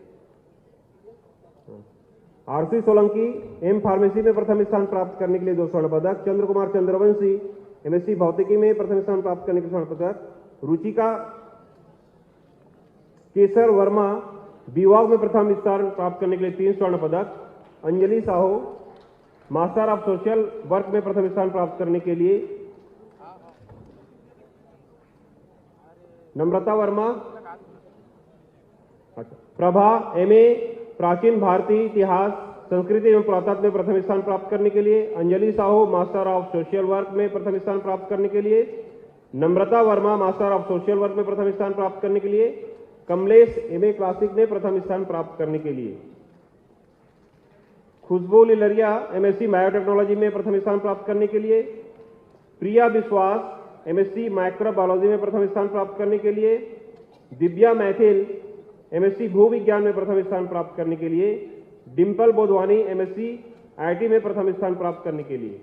Speaker 5: RC Solanki M pharmacy में प्रथम स्थान प्राप्त करने के लिए 2 स्वर्ण पदक। चंद्र कुमार चंद्रवंशी एमएससी भौतिकी में प्रथम स्थान प्राप्त करने के लिए स्वर्ण पदक। रुचिका केसर वर्मा विभाग में प्रथम स्थान प्राप्त करने के लिए 3 स्वर्ण पदक। Anjali Sahu master of social work में प्रथम स्थान प्राप्त करने के लिए। नम्रता वर्मा प्रभा एमए प्राचीन भारतीय इतिहास संस्कृति एवं पुरातत्व में प्रथम स्थान प्राप्त करने के लिए। Anjali Sahu master of social work में प्रथम स्थान प्राप्त करने के लिए। Namrata Verma master of social work में प्रथम स्थान प्राप्त करने के लिए। कमलेश एमए क्लासिक में प्रथम स्थान प्राप्त करने के लिए। खुशबू लिलरिया एमएससी बायोटेक्नोलॉजी में प्रथम स्थान प्राप्त करने के लिए। प्रिया विश्वास एमएससी माइक्रोबायोलॉजी में प्रथम स्थान प्राप्त करने के लिए। दिव्या मैथिल एमएससी भू विज्ञान में प्रथम स्थान प्राप्त करने के लिए। डिंपल बोधवानी एमएससी आईटी में प्रथम स्थान प्राप्त करने के लिए।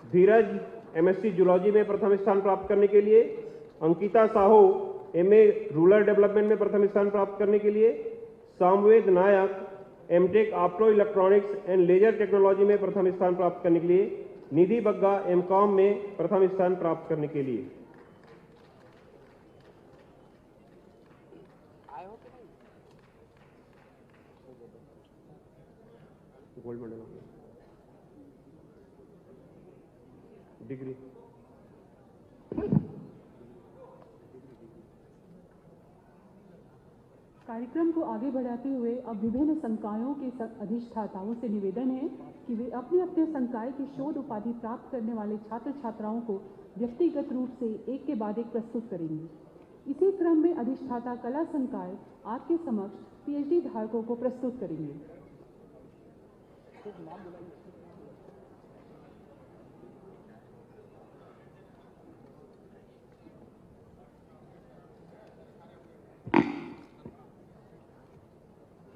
Speaker 5: धीरज एमएससी जूलॉजी में प्रथम स्थान प्राप्त करने के लिए। Ankita Sahu MA rural development में प्रथम स्थान प्राप्त करने के लिए। Samved Nayak MTech optoelectronics and laser technology में प्रथम स्थान प्राप्त करने के लिए। निधि बग्गा एमकॉम में प्रथम स्थान प्राप्त करने के लिए। Gold medal degree.
Speaker 7: कार्यक्रम को आगे बढ़ाते हुए अब विभिन्न संकायों के अधिष्ठाताओं से निवेदन है कि वे अपने अपने संकाय की शोध उपाधि प्राप्त करने वाले छात्र छात्राओं को व्यक्तिगत रूप से एक के बाद एक प्रस्तुत करेंगे। इसी क्रम में अधिष्ठाता कला संकाय आपके समक्ष पीएचडी धारकों को प्रस्तुत करेंगे।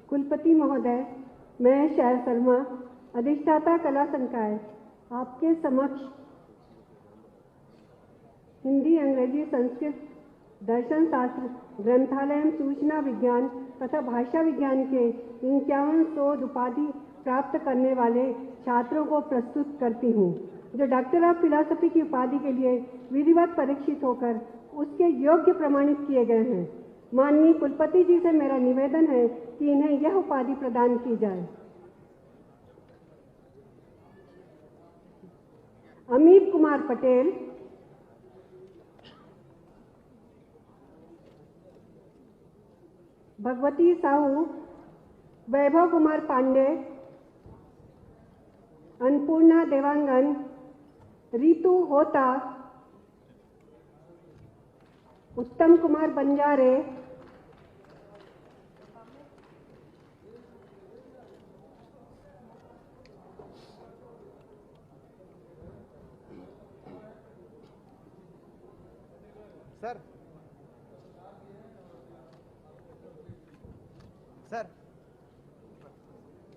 Speaker 6: कुलपति महोदय, मैं शैल शर्मा, अधिष्ठाता कला संकाय, आपके समक्ष हिंदी, अंग्रेजी, संस्कृत, दर्शन शास्त्र, ग्रंथालय एवं सूचना विज्ञान तथा भाषा विज्ञान के 51 शोध उपाधि प्राप्त करने वाले छात्रों को प्रस्तुत करती हूँ, जो डॉक्टर ऑफ फिलॉसफी की उपाधि के लिए विधिवत परीक्षित होकर उसके योग्य प्रमाणित किए गए हैं। माननीय कुलपति जी से मेरा निवेदन है कि इन्हें यह उपाधि प्रदान की जाए। अमित कुमार पटेल, भगवती साहू, वैभव कुमार पांडे, अन्नपूर्णा देवांगन, रीतू होता, उत्तम कुमार बंजारे,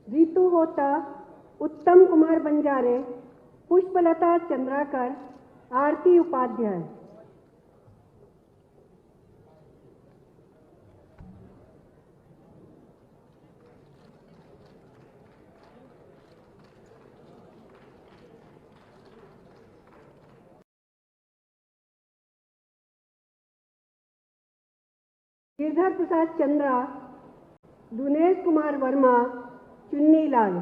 Speaker 6: रीतू होता, उत्तम कुमार बंजारे, पुष्पलता चंद्राकर, आरती उपाध्याय। गिरधर प्रसाद चंद्रा, दुनेश कुमार वर्मा, चुन्नी लाल।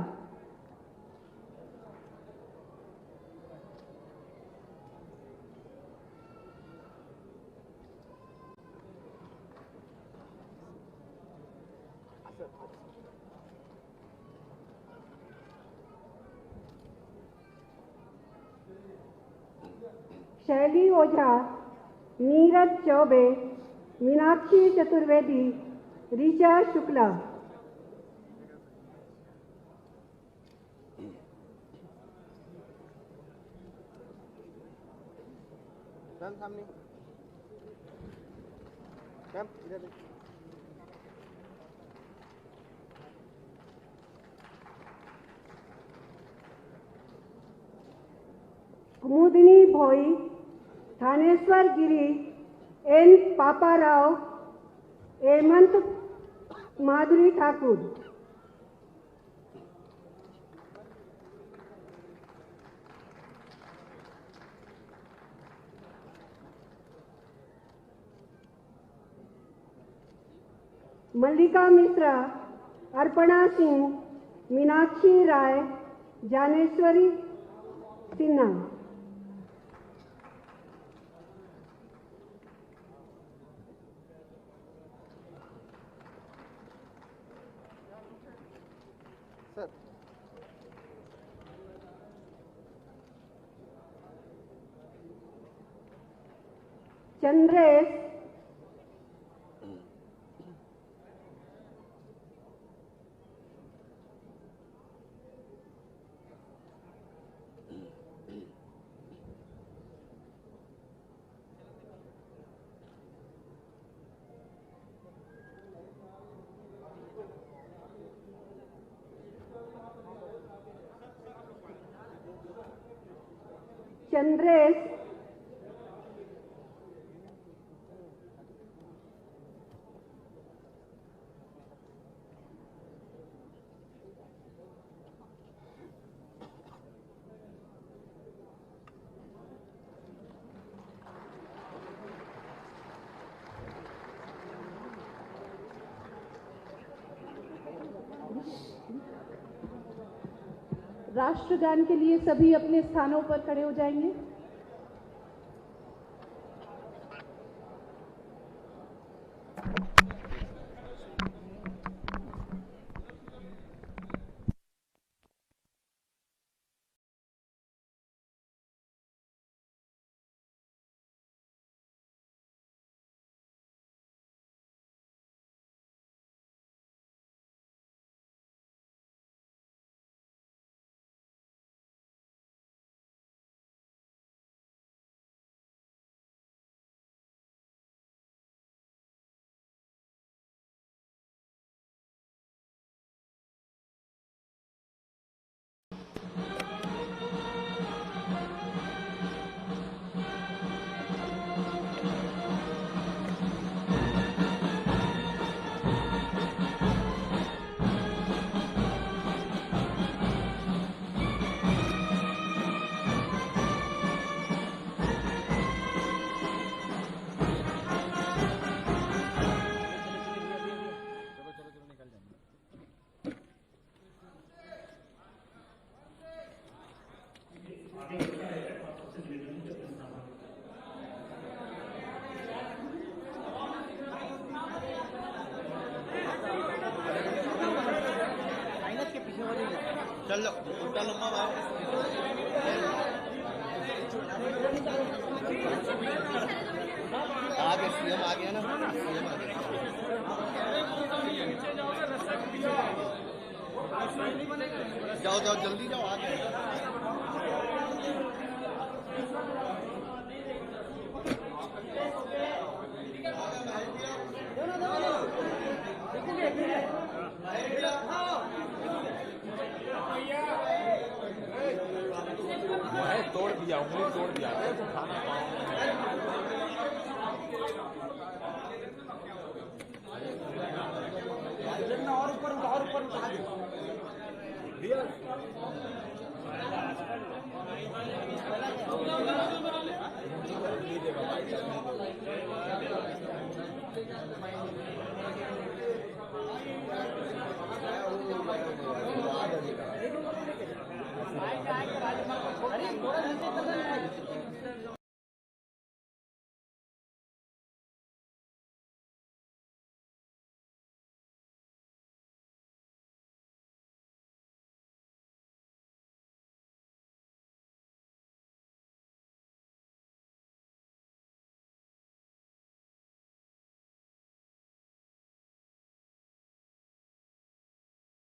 Speaker 6: शैली ओझा, नीरज चौबे, मीनाक्षी चतुर्वेदी, ऋचा शुक्ला। कुमुदिनी भोई, थानेश्वर गिरी, एन पापाराव, हेमंत माधुरी ठाकुर। मल्लिका मिश्रा, अर्पणा सिंह, मीनाक्षी राय, जानेश्वरी सिन्हा। चंद्रेश, चंद्रेश,
Speaker 7: राष्ट्रगान के लिए सभी अपने स्थानों पर खड़े हो जाएंगे।
Speaker 8: चलो उल्टा लंबा आगे सीएम आ गया ना, सीएम आ गया। जाओ जाओ जल्दी जाओ आगे। तोड़ दिया, उंगली तोड़ दिया। और ऊपर उठा दे।